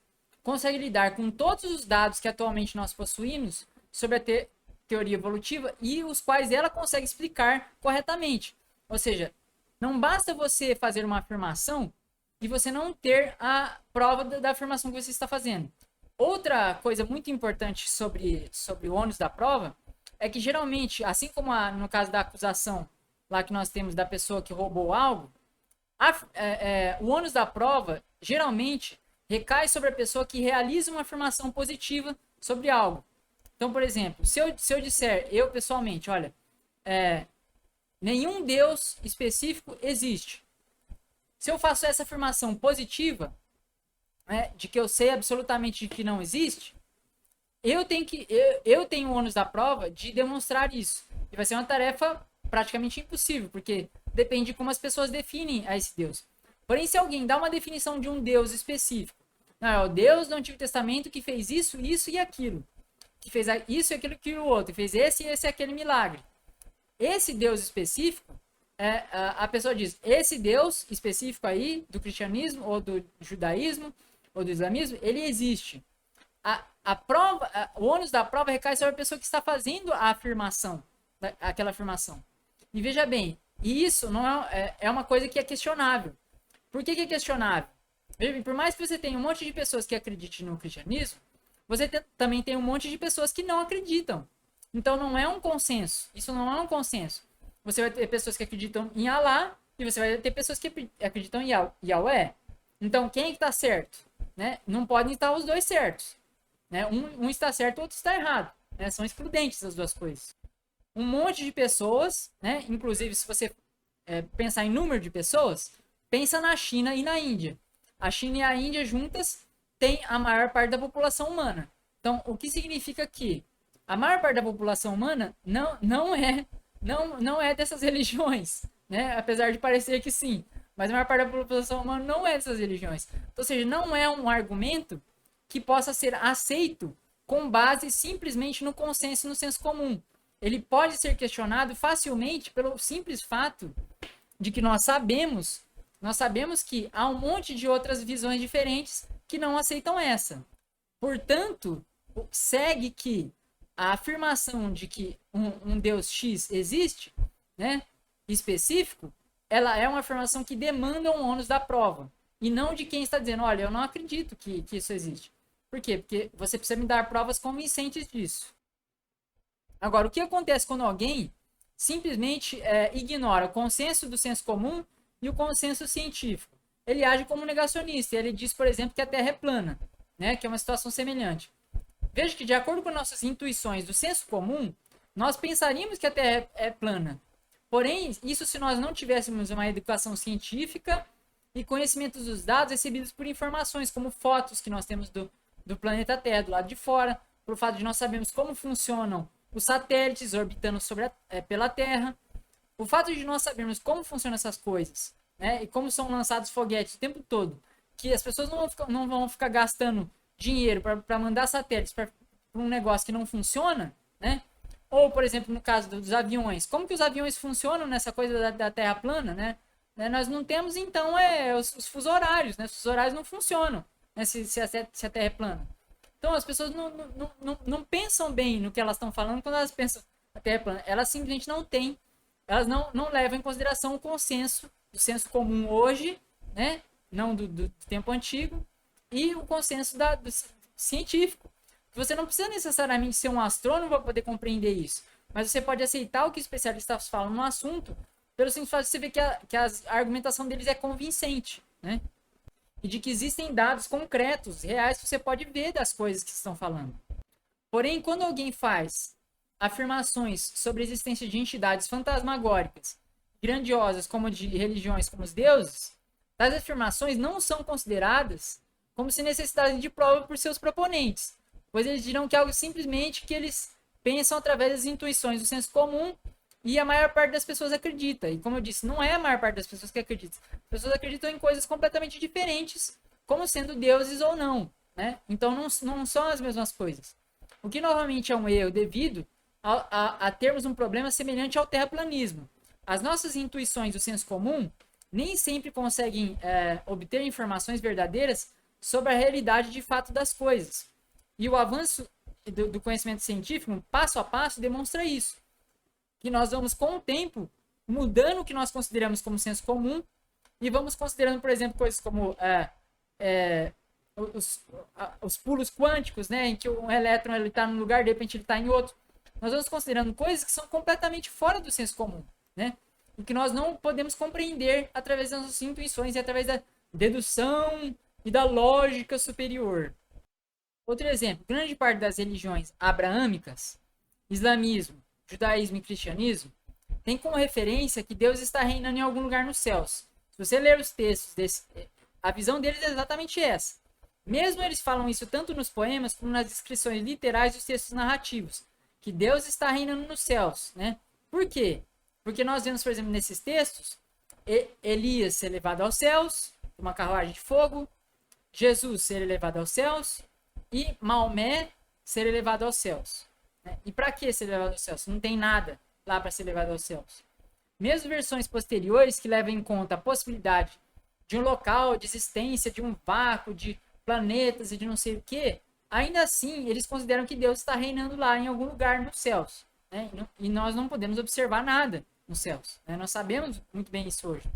consegue lidar com todos os dados que atualmente nós possuímos sobre a teoria evolutiva e os quais ela consegue explicar corretamente. Ou seja, não basta você fazer uma afirmação e você não ter a prova da afirmação que você está fazendo. Outra coisa muito importante sobre o ônus da prova é que geralmente, assim como no caso da acusação lá que nós temos da pessoa que roubou algo, o ônus da prova geralmente recai sobre a pessoa que realiza uma afirmação positiva sobre algo. Então, por exemplo, se eu disser, eu pessoalmente, olha, nenhum Deus específico existe. Se eu faço essa afirmação positiva, de que eu sei absolutamente que não existe, eu tenho o ônus da prova de demonstrar isso. E vai ser uma tarefa praticamente impossível, porque depende de como as pessoas definem a esse Deus. Porém, se alguém dá uma definição de um Deus específico, não, é o Deus do Antigo Testamento que fez isso, isso e aquilo, que fez isso e aquilo que o outro, fez esse e aquele milagre. Esse Deus específico, a pessoa diz, esse Deus específico aí, do cristianismo, ou do judaísmo, ou do islamismo, ele existe. O ônus da prova recai sobre a pessoa que está fazendo a afirmação, aquela afirmação. E veja bem, isso não é uma coisa que é questionável. Por que é questionável? Veja bem, por mais que você tenha um monte de pessoas que acreditem no cristianismo, você também tem um monte de pessoas que não acreditam. Então não é um consenso. Isso não é um consenso. Você vai ter pessoas que acreditam em Alá e você vai ter pessoas que acreditam em Yahweh. Então quem é que está certo? Né? Não podem estar os dois certos. Né? Um está certo, o outro está errado. Né? São excludentes as duas coisas. Um monte de pessoas, né? Inclusive se você pensar em número de pessoas, pensa na China e na Índia. A China e a Índia juntas têm a maior parte da população humana. Então, o que significa que a maior parte da população humana não é dessas religiões, né? Apesar de parecer que sim, mas a maior parte da população humana não é dessas religiões. Então, ou seja, não é um argumento que possa ser aceito com base simplesmente no consenso e no senso comum. Ele pode ser questionado facilmente pelo simples fato de que nós sabemos que há um monte de outras visões diferentes que não aceitam essa. Portanto, segue que a afirmação de que um Deus X existe, né, específico, ela é uma afirmação que demanda um ônus da prova. E não de quem está dizendo, olha, eu não acredito que isso existe. Por quê? Porque você precisa me dar provas convincentes disso. Agora, o que acontece quando alguém simplesmente ignora o consenso do senso comum e o consenso científico? Ele age como negacionista. Ele diz, por exemplo, que a Terra é plana, né? Que é uma situação semelhante. Veja que, de acordo com nossas intuições do senso comum, nós pensaríamos que a Terra é plana. Porém, isso se nós não tivéssemos uma educação científica e conhecimento dos dados recebidos por informações, como fotos que nós temos do planeta Terra, do lado de fora, por fato de nós sabermos como funcionam os satélites orbitando pela Terra, o fato de nós sabermos como funcionam essas coisas, né, e como são lançados foguetes o tempo todo, que as pessoas não vão ficar gastando dinheiro para mandar satélites para um negócio que não funciona, né? Ou, por exemplo, no caso dos aviões, como que os aviões funcionam nessa coisa da Terra plana, né? Nós não temos, então, os fusos horários, né? Os fusos horários não funcionam, né? Se a Terra é plana. Então, as pessoas não pensam bem no que elas estão falando quando elas pensam a Terra é plana. Elas simplesmente não têm, elas não levam em consideração o consenso, o senso comum hoje, né? Não do tempo antigo, e o consenso do científico. Você não precisa necessariamente ser um astrônomo para poder compreender isso, mas você pode aceitar o que os especialistas falam no assunto, pelo simples fato de você ver que a argumentação deles é convincente, né? E de que existem dados concretos, reais, que você pode ver das coisas que estão falando. Porém, quando alguém faz afirmações sobre a existência de entidades fantasmagóricas, grandiosas, como de religiões como os deuses, tais afirmações não são consideradas como se necessitassem de prova por seus proponentes, pois eles dirão que é algo simplesmente que eles pensam através das intuições do senso comum, e a maior parte das pessoas acredita. E como eu disse, não é a maior parte das pessoas que acredita. As pessoas acreditam em coisas completamente diferentes, como sendo deuses ou não, né? Então não são as mesmas coisas. O que novamente é um erro devido a termos um problema semelhante ao terraplanismo. As nossas intuições do senso comum nem sempre conseguem obter informações verdadeiras sobre a realidade de fato das coisas. E o avanço do conhecimento científico, passo a passo, demonstra isso. Que nós vamos, com o tempo, mudando o que nós consideramos como senso comum e vamos considerando, por exemplo, coisas como os pulos quânticos, né, em que um elétron está num lugar, de repente ele está em outro. Nós vamos considerando coisas que são completamente fora do senso comum, né, e que nós não podemos compreender através das nossas intuições e através da dedução e da lógica superior. Outro exemplo, grande parte das religiões abraâmicas, islamismo, judaísmo e cristianismo, tem como referência que Deus está reinando em algum lugar nos céus. Se você ler os textos, a visão deles é exatamente essa. Mesmo eles falam isso tanto nos poemas como nas descrições literais dos textos narrativos, que Deus está reinando nos céus, né? Por quê? Porque nós vemos, por exemplo, nesses textos, Elias ser levado aos céus, uma carruagem de fogo, Jesus ser elevado aos céus e Maomé ser elevado aos céus. Né? E para que ser elevado aos céus? Não tem nada lá para ser elevado aos céus. Mesmo versões posteriores que levam em conta a possibilidade de um local de existência, de um vácuo, de planetas e de não sei o que, ainda assim eles consideram que Deus está reinando lá em algum lugar nos céus. Né? E nós não podemos observar nada nos céus. Né? Nós sabemos muito bem isso hoje.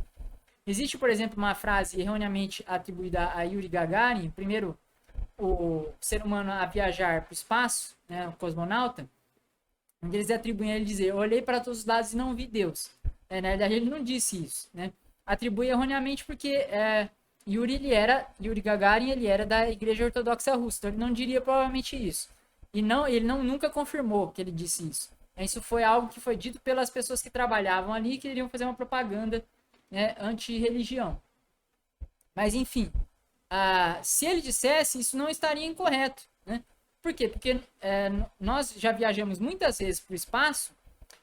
Existe, por exemplo, uma frase erroneamente atribuída a Yuri Gagarin, primeiro o ser humano a viajar para o espaço, né, o cosmonauta, onde eles atribuem a ele dizer: eu olhei para todos os lados e não vi Deus. Na verdade, ele não disse isso. Né? Atribui erroneamente porque Yuri Gagarin ele era da Igreja Ortodoxa Russa, então ele não diria provavelmente isso. E ele nunca confirmou que ele disse isso. Isso foi algo que foi dito pelas pessoas que trabalhavam ali e que queriam fazer uma propaganda, né, anti-religião. Mas, enfim, se ele dissesse, isso não estaria incorreto. Né? Por quê? Porque nós já viajamos muitas vezes para o espaço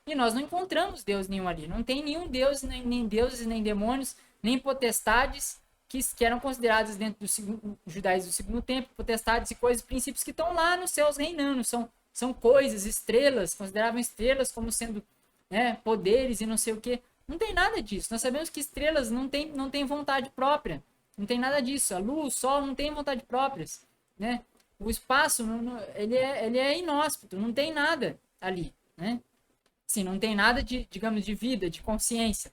e nós não encontramos Deus nenhum ali. Não tem nenhum Deus, nem deuses, nem demônios, nem potestades que eram consideradas dentro do judaísmo do segundo tempo, potestades e coisas, princípios que estão lá nos céus reinando. São coisas, estrelas, consideravam estrelas como sendo, né, poderes e não sei o que. Não tem nada disso. Nós sabemos que estrelas não têm vontade própria. Não tem nada disso. A luz, o sol não tem vontade próprias, né? O espaço, ele é inóspito, não tem nada ali, né? Sim, não tem nada digamos, de vida, de consciência.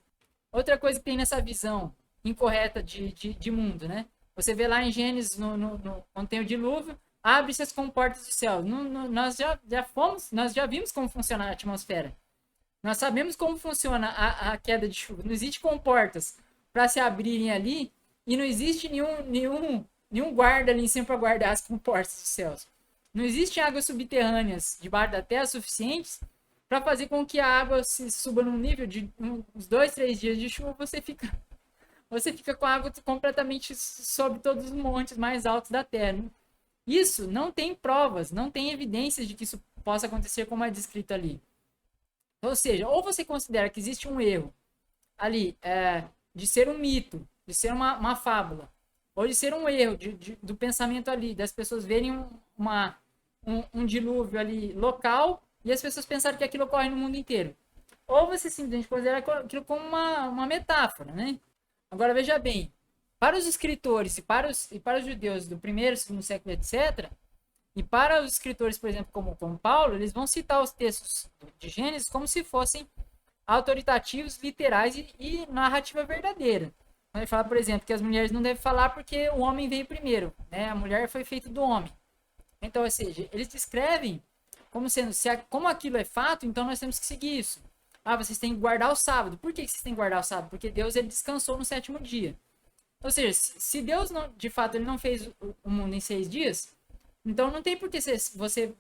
Outra coisa que tem nessa visão incorreta de mundo, né? Você vê lá em Gênesis, quando tem o dilúvio, abre-se as comportas do céu. Nós já vimos como funciona a atmosfera. Nós sabemos como funciona a queda de chuva. Não existe comportas para se abrirem ali e não existe nenhum guarda ali em cima para guardar as comportas dos céus. Não existem águas subterrâneas debaixo da terra suficientes para fazer com que a água se suba num nível de uns 2, 3 dias de chuva, você fica com a água completamente sobre todos os montes mais altos da terra. Isso não tem provas, não tem evidências de que isso possa acontecer como é descrito ali. Ou seja, ou você considera que existe um erro ali de ser um mito, de ser uma fábula, ou de ser um erro do pensamento ali, das pessoas verem um dilúvio ali local e as pessoas pensarem que aquilo ocorre no mundo inteiro. Ou você simplesmente considera aquilo como uma metáfora, né? Agora, veja bem, para os escritores e para os judeus do primeiro, segundo século, etc., e para os escritores, por exemplo, como Paulo, eles vão citar os textos de Gênesis como se fossem autoritativos, literais e narrativa verdadeira. Então, ele fala, por exemplo, que as mulheres não devem falar porque o homem veio primeiro, né? A mulher foi feita do homem. Então, ou seja, eles descrevem como sendo, como aquilo é fato, então nós temos que seguir isso. Ah, vocês têm que guardar o sábado. Por que vocês têm que guardar o sábado? Porque Deus ele descansou no sétimo dia. Ou seja, se Deus, não, de fato, ele não fez o mundo em 6 dias, então não tem por que você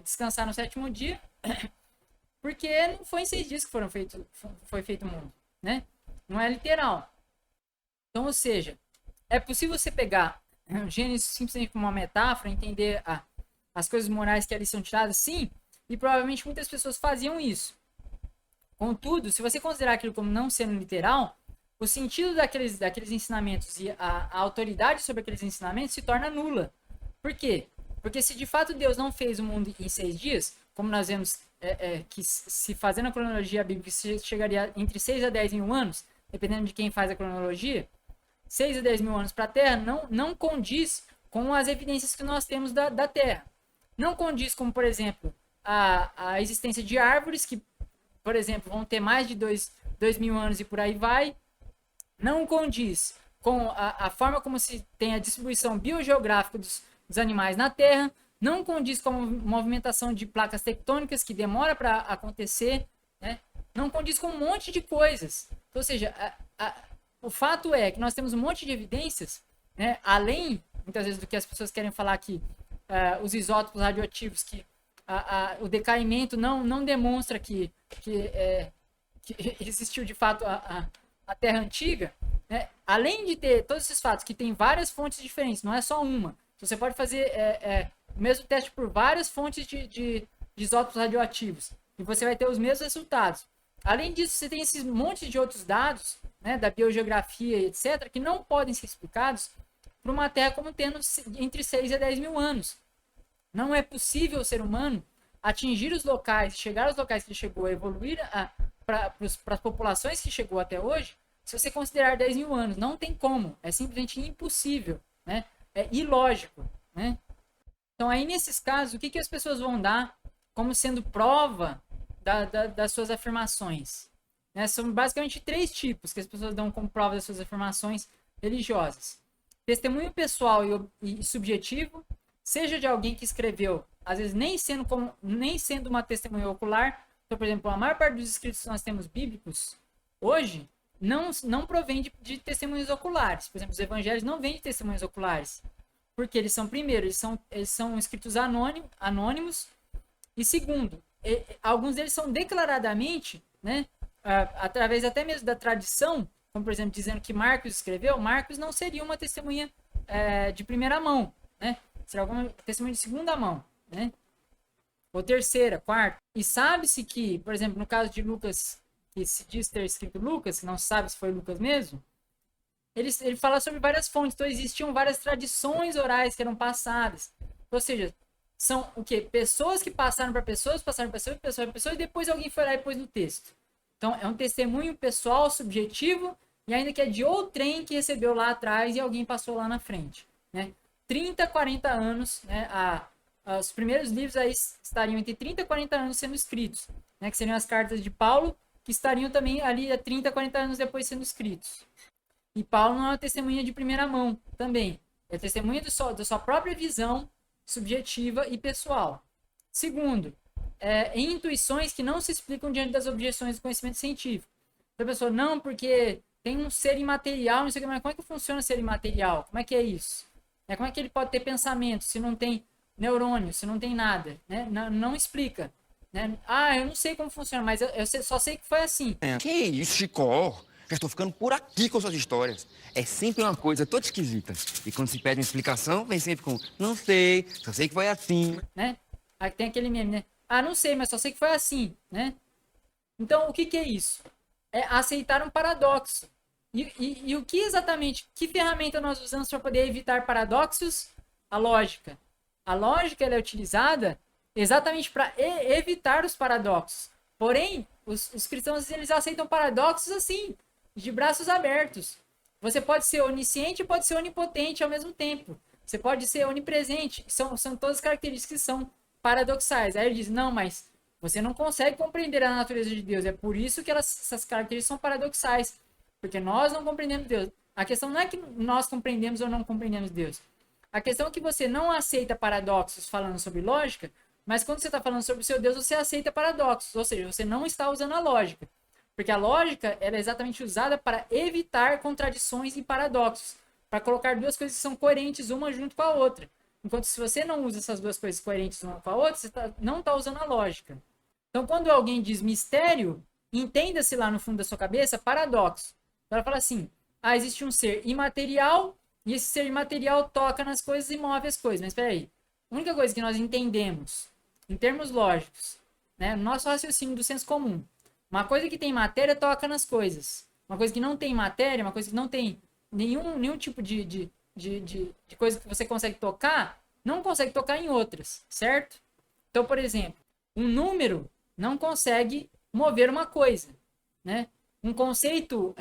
descansar no sétimo dia, porque não foi em 6 dias que foi feito o mundo, né? Não é literal. Então, ou seja, é possível você pegar Gênesis simplesmente como uma metáfora, entender as coisas morais que ali são tiradas, sim, e provavelmente muitas pessoas faziam isso. Contudo, se você considerar aquilo como não sendo literal, o sentido daqueles ensinamentos e a autoridade sobre aqueles ensinamentos se torna nula. Por quê? Porque se de fato Deus não fez o mundo em 6 dias, como nós vemos que se fazendo a cronologia bíblica chegaria entre 6 a 10 mil anos, dependendo de quem faz a cronologia, 6 a 10 mil anos para a Terra não condiz com as evidências que nós temos da Terra. Não condiz com, por exemplo, a existência de árvores que, por exemplo, vão ter mais de 2 mil anos e por aí vai. Não condiz com a forma como se tem a distribuição biogeográfica dos animais na Terra, não condiz com a movimentação de placas tectônicas que demora para acontecer, né? Não condiz com um monte de coisas. Ou seja, o fato é que nós temos um monte de evidências, né? Além, muitas vezes, do que as pessoas querem falar aqui, os isótopos radioativos, que o decaimento não demonstra que existiu de fato a Terra antiga, né? Além de ter todos esses fatos que tem várias fontes diferentes, não é só uma. Você pode fazer o mesmo teste por várias fontes de isótopos radioativos e você vai ter os mesmos resultados. Além disso, você tem esses montes de outros dados, né, da biogeografia, etc., que não podem ser explicados para uma Terra como tendo entre 6 a 10 mil anos. Não é possível o ser humano atingir os locais, chegar aos locais que ele chegou, evoluir para as populações que chegou até hoje, se você considerar 10 mil anos. Não tem como. É simplesmente impossível, né? É ilógico, né? Então, aí, nesses casos, o que as pessoas vão dar como sendo prova das suas afirmações? Né? São basicamente 3 tipos que as pessoas dão como prova das suas afirmações religiosas. Testemunho pessoal e subjetivo, seja de alguém que escreveu, às vezes nem sendo uma testemunha ocular. Então, por exemplo, a maior parte dos escritos que nós temos bíblicos hoje não provém de testemunhos oculares. Por exemplo, os evangelhos não vêm de testemunhos oculares. Porque eles são, primeiro, eles são escritos anônimos, e segundo, alguns deles são declaradamente, né, através até mesmo da tradição, como por exemplo, dizendo que Marcos escreveu, Marcos não seria uma testemunha de primeira mão, né? será alguma testemunha de segunda mão, né? Ou terceira, quarta. E sabe-se que, por exemplo, no caso de Lucas, que se diz ter escrito Lucas, que não se sabe se foi Lucas mesmo, ele fala sobre várias fontes. Então existiam várias tradições orais que eram passadas. Ou seja, são o quê? Pessoas que passaram para pessoas, passaram para pessoas, pessoas para pessoas, e depois alguém foi lá e pôs no texto. Então é um testemunho pessoal, subjetivo, e ainda que é de outrem que recebeu lá atrás e alguém passou lá na frente, né? 30, 40 anos, né? Os primeiros livros aí estariam entre 30 e 40 anos sendo escritos, né? Que seriam as cartas de Paulo, que estariam também ali há 30, 40 anos depois sendo escritos. E Paulo não é uma testemunha de primeira mão também. É testemunha da sua própria visão subjetiva e pessoal. Segundo, em intuições que não se explicam diante das objeções do conhecimento científico. Então a pessoa, não, porque tem um ser imaterial, não sei o que, mas como é que funciona o ser imaterial? Como é que é isso? Como é que ele pode ter pensamento se não tem neurônio, se não tem nada? Né? Não explica. Né? Ah, eu não sei como funciona, mas eu só sei que foi assim. Que isso, Chicó? Já estou ficando por aqui com suas histórias. É sempre uma coisa toda esquisita. E quando se pede uma explicação, vem sempre com não sei, só sei que foi assim. Né? Aí tem aquele meme, né? Ah, não sei, mas só sei que foi assim, né? Então, o que é isso? É aceitar um paradoxo. E o que exatamente, que ferramenta nós usamos para poder evitar paradoxos? A lógica. A lógica ela é utilizada exatamente para evitar os paradoxos. Porém, os cristãos eles aceitam paradoxos assim, de braços abertos. Você pode ser onisciente e pode ser onipotente ao mesmo tempo. Você pode ser onipresente. São todas características que são paradoxais. Aí ele diz, não, mas você não consegue compreender a natureza de Deus. É por isso que essas características são paradoxais. Porque nós não compreendemos Deus. A questão não é que nós compreendemos ou não compreendemos Deus. A questão é que você não aceita paradoxos falando sobre lógica, mas quando você está falando sobre o seu Deus, você aceita paradoxos. Ou seja, você não está usando a lógica. Porque a lógica ela é exatamente usada para evitar contradições e paradoxos. Para colocar duas coisas que são coerentes uma junto com a outra. Enquanto se você não usa essas duas coisas coerentes uma com a outra, você não está usando a lógica. Então, quando alguém diz mistério, entenda-se lá no fundo da sua cabeça paradoxo. Então, ela fala assim, existe um ser imaterial e esse ser imaterial toca nas coisas e move as coisas. Mas espera aí, a única coisa que nós entendemos, em termos lógicos, né, no nosso raciocínio do senso comum, uma coisa que tem matéria toca nas coisas. Uma coisa que não tem matéria, uma coisa que não tem nenhum tipo de coisa que você consegue tocar, não consegue tocar em outras, certo? Então, por exemplo, um número não consegue mover uma coisa, né? Um conceito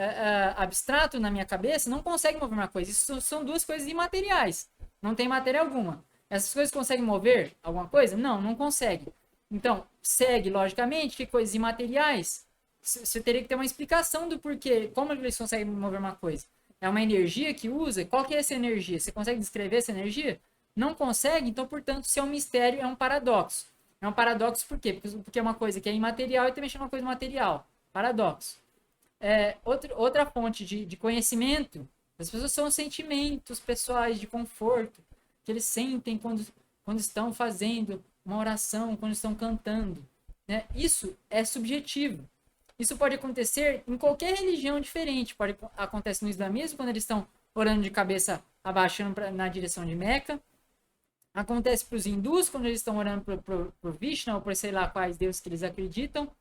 abstrato na minha cabeça não consegue mover uma coisa. Isso são duas coisas imateriais. Não tem matéria alguma. Essas coisas conseguem mover alguma coisa? Não, não consegue. Então, segue, logicamente, que coisas imateriais, você teria que ter uma explicação do porquê, como eles conseguem mover uma coisa. É uma energia que usa? Qual que é essa energia? Você consegue descrever essa energia? Não consegue, então, portanto, se é um mistério, é um paradoxo. É um paradoxo por quê? Porque é uma coisa que é imaterial e também chama uma coisa material. Paradoxo. Outra fonte de conhecimento, as pessoas são sentimentos pessoais de conforto, que eles sentem quando estão fazendo uma oração, quando estão cantando. Né? Isso é subjetivo. Isso pode acontecer em qualquer religião diferente. Acontece no islamismo, quando eles estão orando de cabeça abaixando na direção de Meca. Acontece para os hindus, quando eles estão orando por Vishnu, ou por sei lá quais deuses que eles acreditam.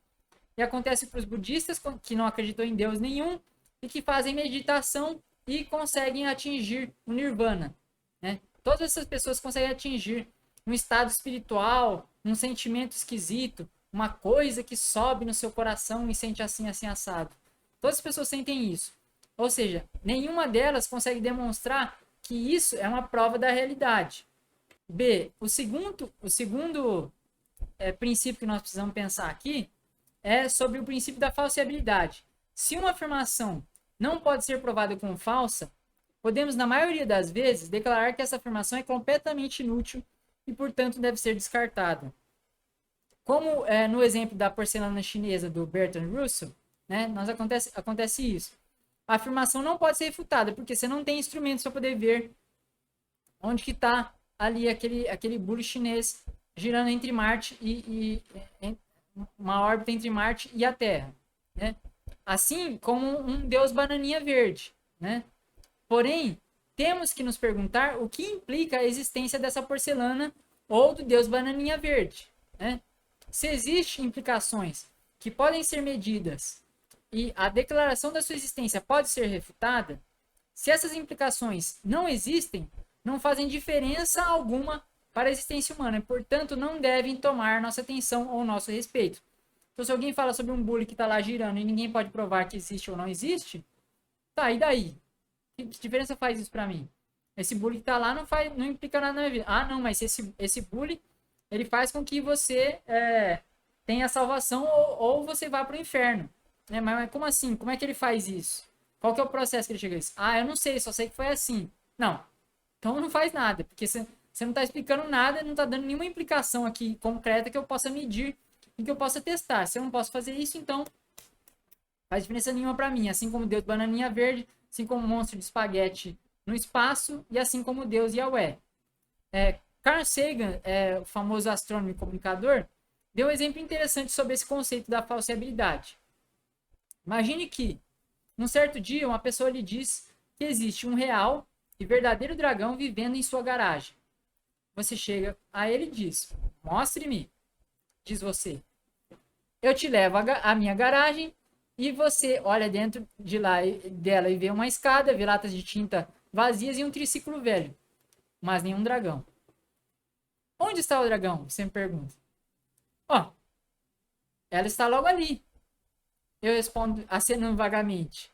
E acontece para os budistas, que não acreditam em Deus nenhum, e que fazem meditação e conseguem atingir o nirvana. Né? Todas essas pessoas conseguem atingir um estado espiritual, um sentimento esquisito, uma coisa que sobe no seu coração e sente assim, assim, assado. Todas as pessoas sentem isso. Ou seja, nenhuma delas consegue demonstrar que isso é uma prova da realidade. B, o segundo princípio que nós precisamos pensar aqui é sobre o princípio da falseabilidade. Se uma afirmação não pode ser provada como falsa, podemos, na maioria das vezes, declarar que essa afirmação é completamente inútil e, portanto, deve ser descartada. Como no exemplo da porcelana chinesa do Bertrand Russell, né, acontece isso. A afirmação não pode ser refutada, porque você não tem instrumentos para poder ver onde que está ali aquele bule chinês girando entre Marte e uma órbita entre Marte e a Terra. Né? Assim como um deus bananinha verde. Né? Porém, temos que nos perguntar o que implica a existência dessa porcelana ou do deus bananinha verde, né? Se existem implicações que podem ser medidas e a declaração da sua existência pode ser refutada, se essas implicações não existem, não fazem diferença alguma para a existência humana e, portanto, não devem tomar nossa atenção ou nosso respeito. Então, se alguém fala sobre um bule que está lá girando e ninguém pode provar que existe ou não existe, tá, e daí? Que diferença faz isso para mim? Esse bule que está lá não implica nada na minha vida. Ah, não, mas esse bule, ele faz com que você tenha salvação ou você vá para o inferno. Né? Mas como assim? Como é que ele faz isso? Qual que é o processo que ele chega a isso? Ah, eu não sei, só sei que foi assim. Não, então não faz nada, porque você não está explicando nada, não está dando nenhuma implicação aqui concreta que eu possa medir e que eu possa testar. Se eu não posso fazer isso, então faz diferença nenhuma para mim. Assim como Deus bananinha verde, assim como o monstro de espaguete no espaço e assim como Deus Yahweh. Carl Sagan, o famoso astrônomo e comunicador, deu um exemplo interessante sobre esse conceito da falseabilidade. Imagine que, num certo dia, uma pessoa lhe diz que existe um real e verdadeiro dragão vivendo em sua garagem. Você chega a ele e diz: mostre-me, diz você. Eu te levo à minha garagem e você olha dentro dela e vê uma escada, vê latas de tinta vazias e um triciclo velho, mas nenhum dragão. Onde está o dragão? Você me pergunta. Ela está logo ali. Eu respondo, acenando vagamente.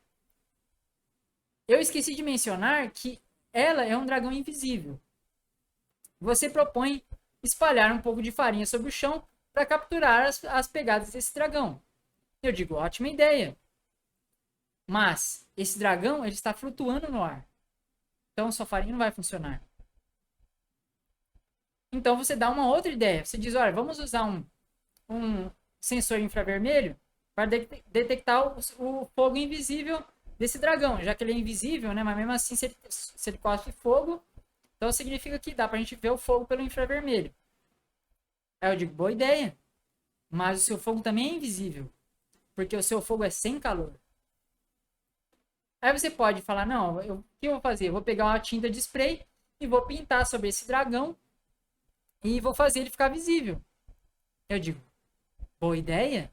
Eu esqueci de mencionar que ela é um dragão invisível. Você propõe espalhar um pouco de farinha sobre o chão para capturar as pegadas desse dragão. Eu digo, ótima ideia. Mas esse dragão ele está flutuando no ar. Então sua farinha não vai funcionar. Então você dá uma outra ideia. Você diz, olha, vamos usar um sensor infravermelho para detectar o fogo invisível desse dragão. Já que ele é invisível, né? Mas mesmo assim, se ele cospe fogo, então significa que dá para a gente ver o fogo pelo infravermelho. Aí eu digo, boa ideia. Mas o seu fogo também é invisível. Porque o seu fogo é sem calor. Aí você pode falar, não, o que eu vou fazer? Eu vou pegar uma tinta de spray e vou pintar sobre esse dragão e vou fazer ele ficar visível. Eu digo, boa ideia,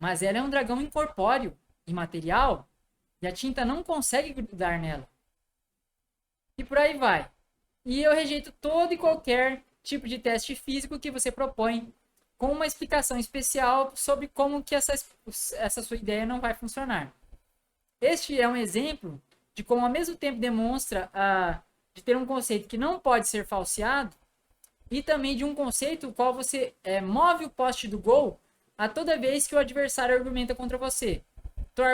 mas ela é um dragão incorpóreo, imaterial, e a tinta não consegue grudar nela. E por aí vai. E eu rejeito todo e qualquer tipo de teste físico que você propõe com uma explicação especial sobre como que essa sua ideia não vai funcionar. Este é um exemplo de como ao mesmo tempo demonstra de ter um conceito que não pode ser falseado e também de um conceito qual você move o poste do gol a toda vez que o adversário argumenta contra você. Então,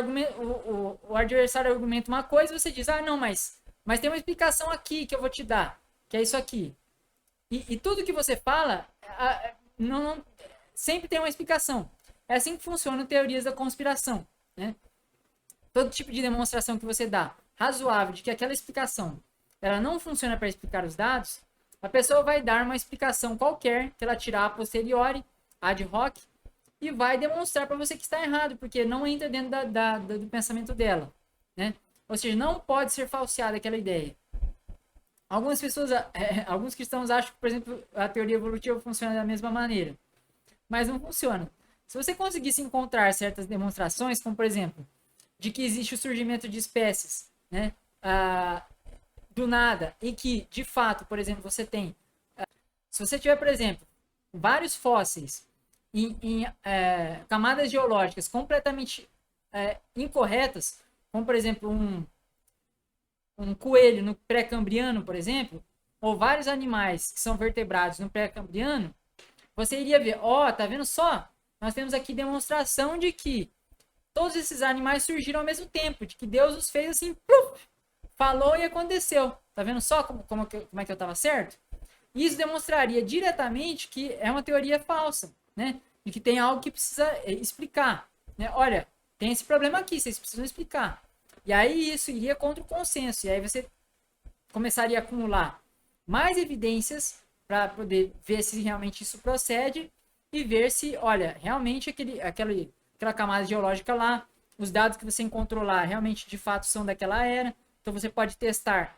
o adversário argumenta uma coisa e você diz, não, mas tem uma explicação aqui que eu vou te dar, que é isso aqui. E tudo que você fala não sempre tem uma explicação. É assim que funcionam teorias da conspiração, né? Todo tipo de demonstração que você dá razoável de que aquela explicação ela não funciona para explicar os dados, a pessoa vai dar uma explicação qualquer que ela tirar a posteriori, ad hoc, e vai demonstrar para você que está errado, porque não entra dentro do pensamento dela, né? Ou seja, não pode ser falseada aquela ideia. Algumas pessoas, alguns cristãos acham que, por exemplo, a teoria evolutiva funciona da mesma maneira, mas não funciona. Se você conseguisse encontrar certas demonstrações, como por exemplo, de que existe o surgimento de espécies, né, do nada, e que, de fato, por exemplo, você tem... se você tiver, por exemplo, vários fósseis em camadas geológicas completamente incorretas, como, por exemplo, um coelho no pré-cambriano, por exemplo, ou vários animais que são vertebrados no pré-cambriano, você iria ver, tá vendo só? Nós temos aqui demonstração de que todos esses animais surgiram ao mesmo tempo, de que Deus os fez assim, pluf, falou e aconteceu. Tá vendo só como é que eu estava certo? Isso demonstraria diretamente que é uma teoria falsa, né? E que tem algo que precisa explicar, né? Olha, tem esse problema aqui, vocês precisam explicar. E aí isso iria contra o consenso, e aí você começaria a acumular mais evidências para poder ver se realmente isso procede e ver se, olha, realmente aquela camada geológica lá, os dados que você encontrou lá realmente de fato são daquela era. Então você pode testar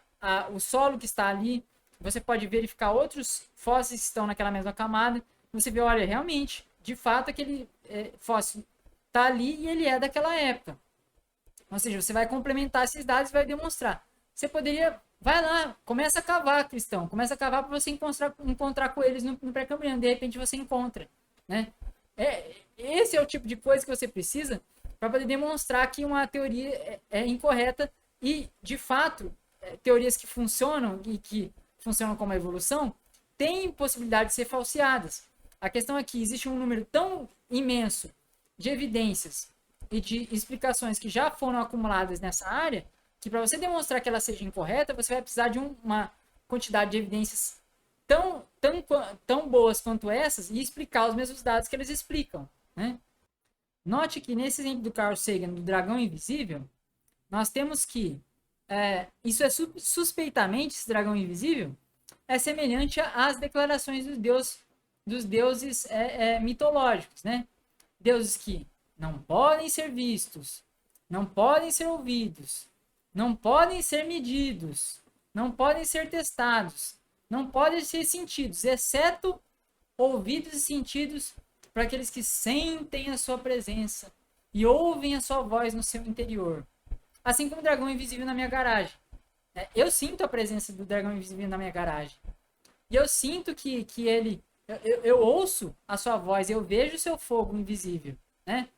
o solo que está ali, você pode verificar outros fósseis que estão naquela mesma camada, você vê, olha, realmente, de fato, aquele fóssil está ali e ele é daquela época. Ou seja, você vai complementar esses dados e vai demonstrar. Você poderia, vai lá, começa a cavar, Cristão, começa a cavar para você encontrar com eles no pré-cambriano, de repente você encontra, né? Esse é o tipo de coisa que você precisa para poder demonstrar que uma teoria é incorreta e, de fato, teorias que funcionam e que funcionam como a evolução têm possibilidade de ser falseadas. A questão é que existe um número tão imenso de evidências e de explicações que já foram acumuladas nessa área que, para você demonstrar que ela seja incorreta, você vai precisar de uma quantidade de evidências tão boas quanto essas e explicar os mesmos dados que eles explicam, né? Note que nesse exemplo do Carl Sagan, do dragão invisível, nós temos que isso é suspeitamente, esse dragão invisível, é semelhante às declarações dos deuses mitológicos, né? Deuses que não podem ser vistos, não podem ser ouvidos, não podem ser medidos, não podem ser testados, não podem ser sentidos, exceto ouvidos e sentidos para aqueles que sentem a sua presença e ouvem a sua voz no seu interior. Assim como o dragão invisível na minha garagem. Eu sinto a presença do dragão invisível na minha garagem. E eu sinto que ele... Eu ouço a sua voz, eu vejo o seu fogo invisível, né?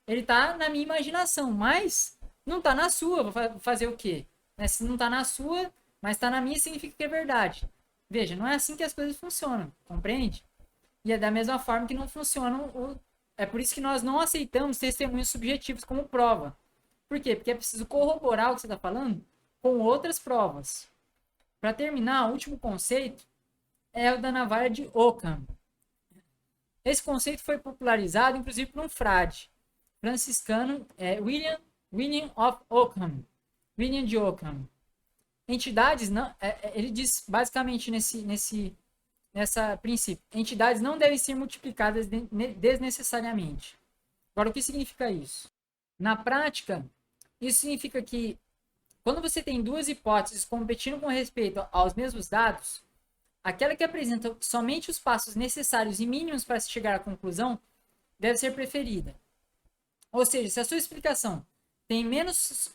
Ele tá na minha imaginação, mas não tá na sua. Vou fazer o quê? Se não tá na sua, mas tá na minha, significa que é verdade. Veja, não é assim que as coisas funcionam, compreende? E é da mesma forma que não funcionam. É por isso que nós não aceitamos testemunhos subjetivos como prova. Por quê? Porque é preciso corroborar o que você está falando com outras provas. Para terminar, o último conceito é o da navalha de Ockham. Esse conceito foi popularizado, inclusive, por um frade franciscano, William of Ockham. William de Ockham. Entidades, não, ele diz basicamente nessa princípio, entidades não devem ser multiplicadas desnecessariamente. Agora, o que significa isso? Na prática, isso significa que quando você tem duas hipóteses competindo com respeito aos mesmos dados, aquela que apresenta somente os passos necessários e mínimos para se chegar à conclusão deve ser preferida. Ou seja, se a sua explicação tem menos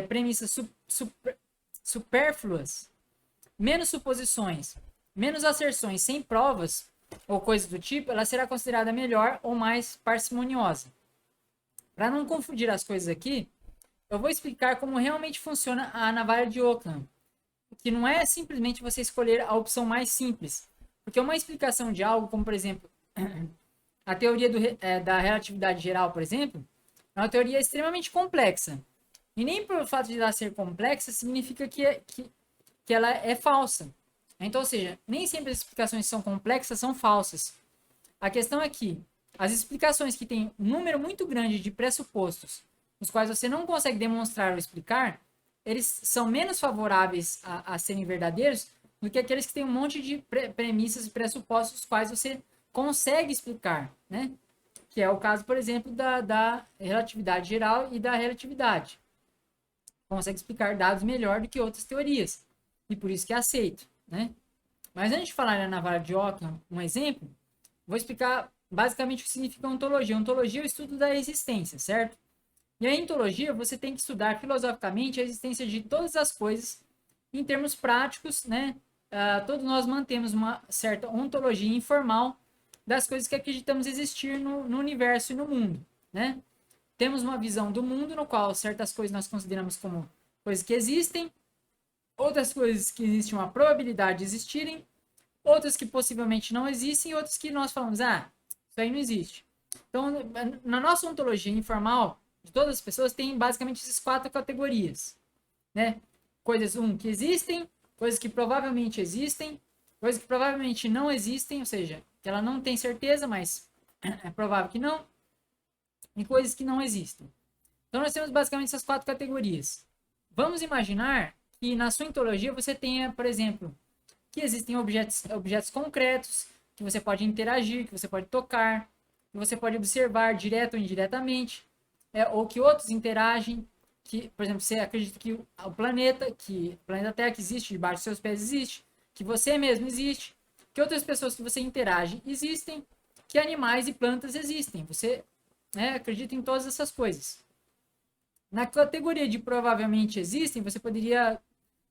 premissas supérfluas, menos suposições, menos asserções sem provas ou coisas do tipo, ela será considerada melhor ou mais parcimoniosa. Para não confundir as coisas aqui, eu vou explicar como realmente funciona a navalha de Ockham, que não é simplesmente você escolher a opção mais simples, porque uma explicação de algo, como por exemplo, a teoria da relatividade geral, por exemplo, é uma teoria extremamente complexa. E nem por fato de ela ser complexa significa que ela é falsa. Então, ou seja, nem sempre as explicações que são complexas são falsas. A questão é que as explicações que têm um número muito grande de pressupostos, os quais você não consegue demonstrar ou explicar, eles são menos favoráveis a serem verdadeiros do que aqueles que têm um monte de premissas e pressupostos, os quais você consegue explicar, né? Que é o caso, por exemplo, da relatividade geral e da relatividade. Consegue explicar dados melhor do que outras teorias. E por isso que é aceito, né? Mas antes de falar na navalha de Ockham, um exemplo, vou explicar basicamente o que significa ontologia. Ontologia é o estudo da existência, certo? E a ontologia, você tem que estudar filosoficamente a existência de todas as coisas em termos práticos, né? Todos nós mantemos uma certa ontologia informal das coisas que acreditamos existir no universo e no mundo, né? Temos uma visão do mundo no qual certas coisas nós consideramos como coisas que existem, outras coisas que existe uma probabilidade de existirem, outras que possivelmente não existem e outras que nós falamos, isso aí não existe. Então, na nossa ontologia informal, de todas as pessoas, tem basicamente essas 4 categorias, né? Coisas, que existem, coisas que provavelmente existem, coisas que provavelmente não existem, ou seja, que ela não tem certeza, mas é provável que não, e coisas que não existem. Então, nós temos basicamente essas 4 categorias. Vamos imaginar que na sua ontologia você tenha, por exemplo, que existem objetos concretos, que você pode interagir, que você pode tocar, que você pode observar direto ou indiretamente, ou que outros interagem, que, por exemplo, você acredita que o planeta Terra que existe debaixo dos seus pés existe, que você mesmo existe, que outras pessoas que você interage existem, que animais e plantas existem. Você, né, acredita em todas essas coisas. Na categoria de provavelmente existem, você poderia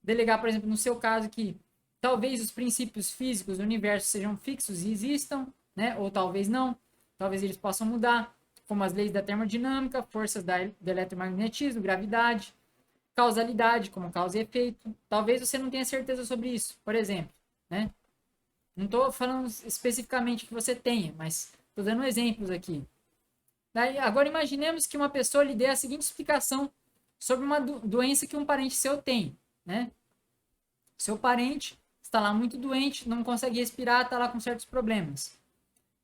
delegar, por exemplo, no seu caso, que talvez os princípios físicos do universo sejam fixos e existam, né? Ou talvez não. Talvez eles possam mudar, como as leis da termodinâmica, forças do eletromagnetismo, gravidade, causalidade, como causa e efeito. Talvez você não tenha certeza sobre isso, por exemplo, né? Não estou falando especificamente que você tenha, mas estou dando exemplos aqui. Daí, agora imaginemos que uma pessoa lhe dê a seguinte explicação sobre uma doença que um parente seu tem, né? Seu parente está lá muito doente, não consegue respirar, está lá com certos problemas.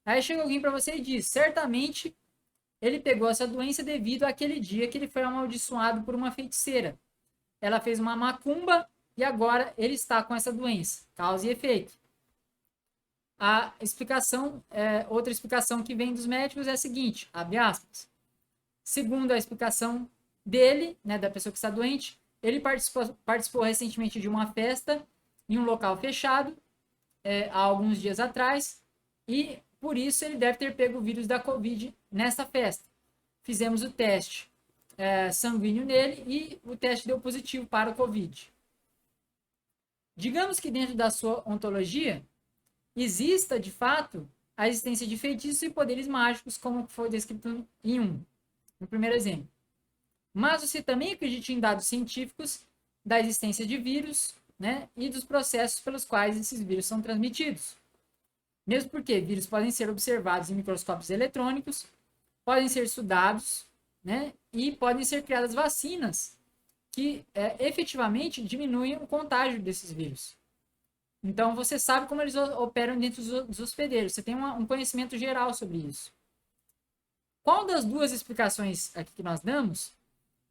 Aí chega alguém para você e diz, certamente ele pegou essa doença devido àquele dia que ele foi amaldiçoado por uma feiticeira. Ela fez uma macumba e agora ele está com essa doença. Causa e efeito. A explicação, outra explicação que vem dos médicos é a seguinte, abre aspas. Segundo a explicação dele, né, da pessoa que está doente, ele participou recentemente de uma festa em um local fechado, há alguns dias atrás, e por isso ele deve ter pego o vírus da Covid nessa festa. Fizemos o teste sanguíneo nele e o teste deu positivo para o Covid. Digamos que dentro da sua ontologia exista, de fato, a existência de feitiços e poderes mágicos, como foi descrito no primeiro exemplo. Mas você também acredita em dados científicos da existência de vírus, né, e dos processos pelos quais esses vírus são transmitidos. Mesmo porque vírus podem ser observados em microscópios eletrônicos, podem ser estudados, né, e podem ser criadas vacinas que efetivamente diminuem o contágio desses vírus. Então, você sabe como eles operam dentro dos hospedeiros. Você tem um conhecimento geral sobre isso. Qual das duas explicações aqui que nós damos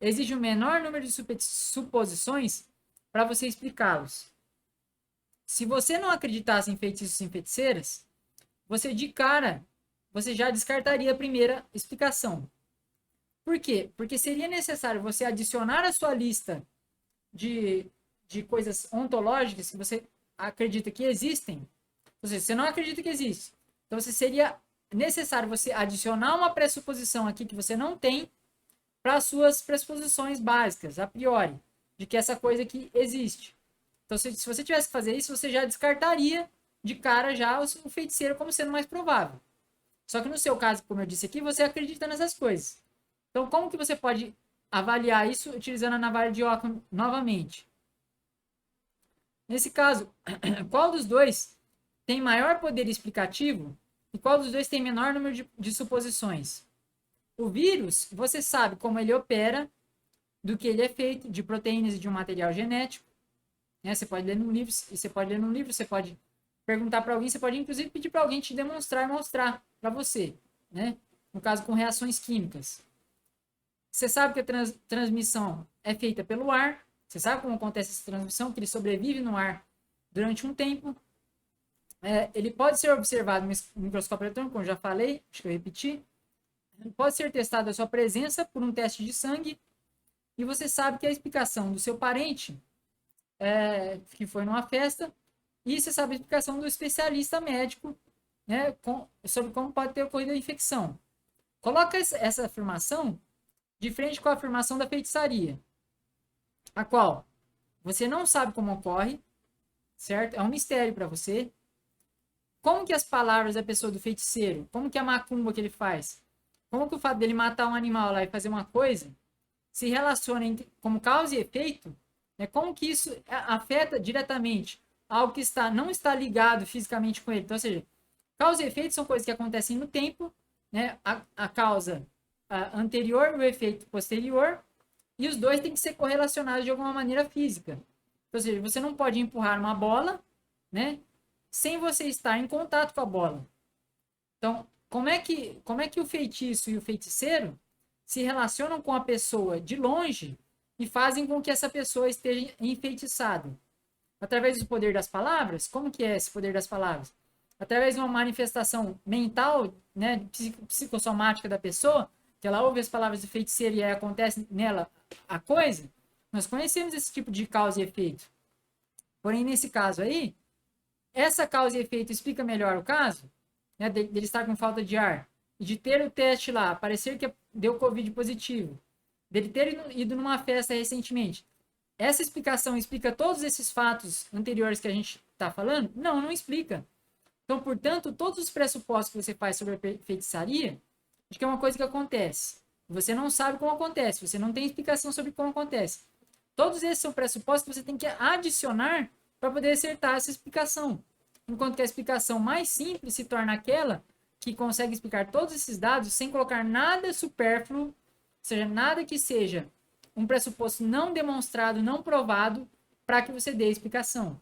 exige o menor número de suposições para você explicá-los? Se você não acreditasse em feitiços e feiticeiras, você de cara, você já descartaria a primeira explicação. Por quê? Porque seria necessário você adicionar à sua lista de coisas ontológicas que você acredita que existem. Ou seja, você não acredita que existe. Então, seria necessário você adicionar uma pressuposição aqui que você não tem para as suas pressuposições básicas, a priori, de que essa coisa aqui existe. Então, se você tivesse que fazer isso, você já descartaria de cara já o feiticeiro como sendo mais provável. Só que no seu caso, como eu disse aqui, você acredita nessas coisas. Então, como que você pode avaliar isso utilizando a navalha de Ockham novamente? Nesse caso, qual dos dois tem maior poder explicativo e qual dos dois tem menor número de suposições? O vírus, você sabe como ele opera, do que ele é feito, de proteínas e de um material genético. Né? Você pode ler num livro, você pode perguntar para alguém, você pode inclusive pedir para alguém te demonstrar e mostrar para você. Né? No caso, com reações químicas. Você sabe que a transmissão é feita pelo ar. Você sabe como acontece essa transmissão, que ele sobrevive no ar durante um tempo. Ele pode ser observado no microscópio eletrônico, como eu já falei, acho que eu repeti. Ele pode ser testado a sua presença por um teste de sangue. E você sabe que a explicação do seu parente, que foi numa festa, e você sabe a explicação do especialista médico, né, sobre como pode ter ocorrido a infecção. Coloca essa afirmação de frente com a afirmação da feitiçaria, a qual você não sabe como ocorre, certo? É um mistério para você. Como que as palavras da pessoa do feiticeiro, como que a macumba que ele faz, como que o fato dele matar um animal lá e fazer uma coisa, se relaciona como causa e efeito, né? Como que isso afeta diretamente algo que não está ligado fisicamente com ele. Então, ou seja, causa e efeito são coisas que acontecem no tempo, né? A causa anterior e o efeito posterior, e os dois têm que ser correlacionados de alguma maneira física. Ou seja, você não pode empurrar uma bola, né, sem você estar em contato com a bola. Então, como é que o feitiço e o feiticeiro se relacionam com a pessoa de longe e fazem com que essa pessoa esteja enfeitiçada? Através do poder das palavras? Como que é esse poder das palavras? Através de uma manifestação mental, né, psicossomática da pessoa, que ela ouve as palavras do feiticeiro e aí acontece nela a coisa, nós conhecemos esse tipo de causa e efeito. Porém, nesse caso aí, essa causa e efeito explica melhor o caso, né, dele estar com falta de ar, e de ter o teste lá, parecer que deu Covid positivo, dele ter ido numa festa recentemente. Essa explicação explica todos esses fatos anteriores que a gente está falando? Não, não explica. Então, portanto, todos os pressupostos que você faz sobre a feitiçaria, de que é uma coisa que acontece. Você não sabe como acontece, você não tem explicação sobre como acontece. Todos esses são pressupostos que você tem que adicionar para poder acertar essa explicação. Enquanto que a explicação mais simples se torna aquela que consegue explicar todos esses dados sem colocar nada supérfluo, ou seja, nada que seja um pressuposto não demonstrado, não provado, para que você dê a explicação.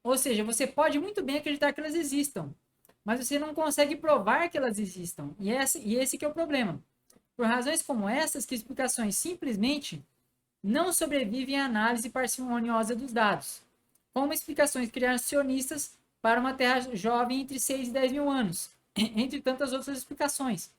Ou seja, você pode muito bem acreditar que elas existam, mas você não consegue provar que elas existam. E esse que é o problema. Por razões como essas, que explicações simplesmente não sobrevivem à análise parcimoniosa dos dados, como explicações criacionistas para uma Terra jovem entre 6 e 10 mil anos, entre tantas outras explicações.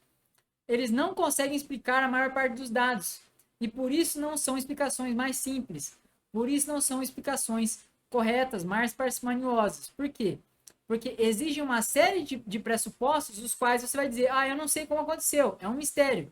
Eles não conseguem explicar a maior parte dos dados, e por isso não são explicações mais simples, por isso não são explicações corretas, mais parcimoniosas. Por quê? Porque exige uma série de pressupostos, os quais você vai dizer, eu não sei como aconteceu, é um mistério.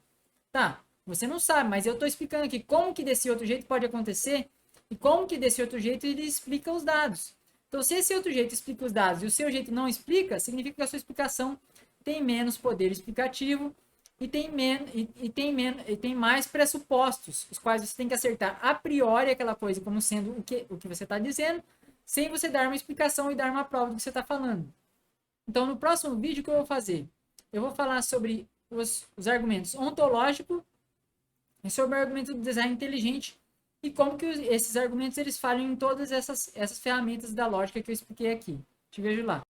Tá, você não sabe, mas eu estou explicando aqui como que desse outro jeito pode acontecer e como que desse outro jeito ele explica os dados. Então, se esse outro jeito explica os dados e o seu jeito não explica, significa que a sua explicação tem menos poder explicativo e tem mais pressupostos, os quais você tem que acertar a priori aquela coisa como sendo o que você está dizendo, sem você dar uma explicação e dar uma prova do que você está falando. Então, no próximo vídeo, o que eu vou fazer? Eu vou falar sobre os argumentos ontológicos e sobre o argumento do design inteligente e como que esses argumentos eles falham em todas essas ferramentas da lógica que eu expliquei aqui. Te vejo lá.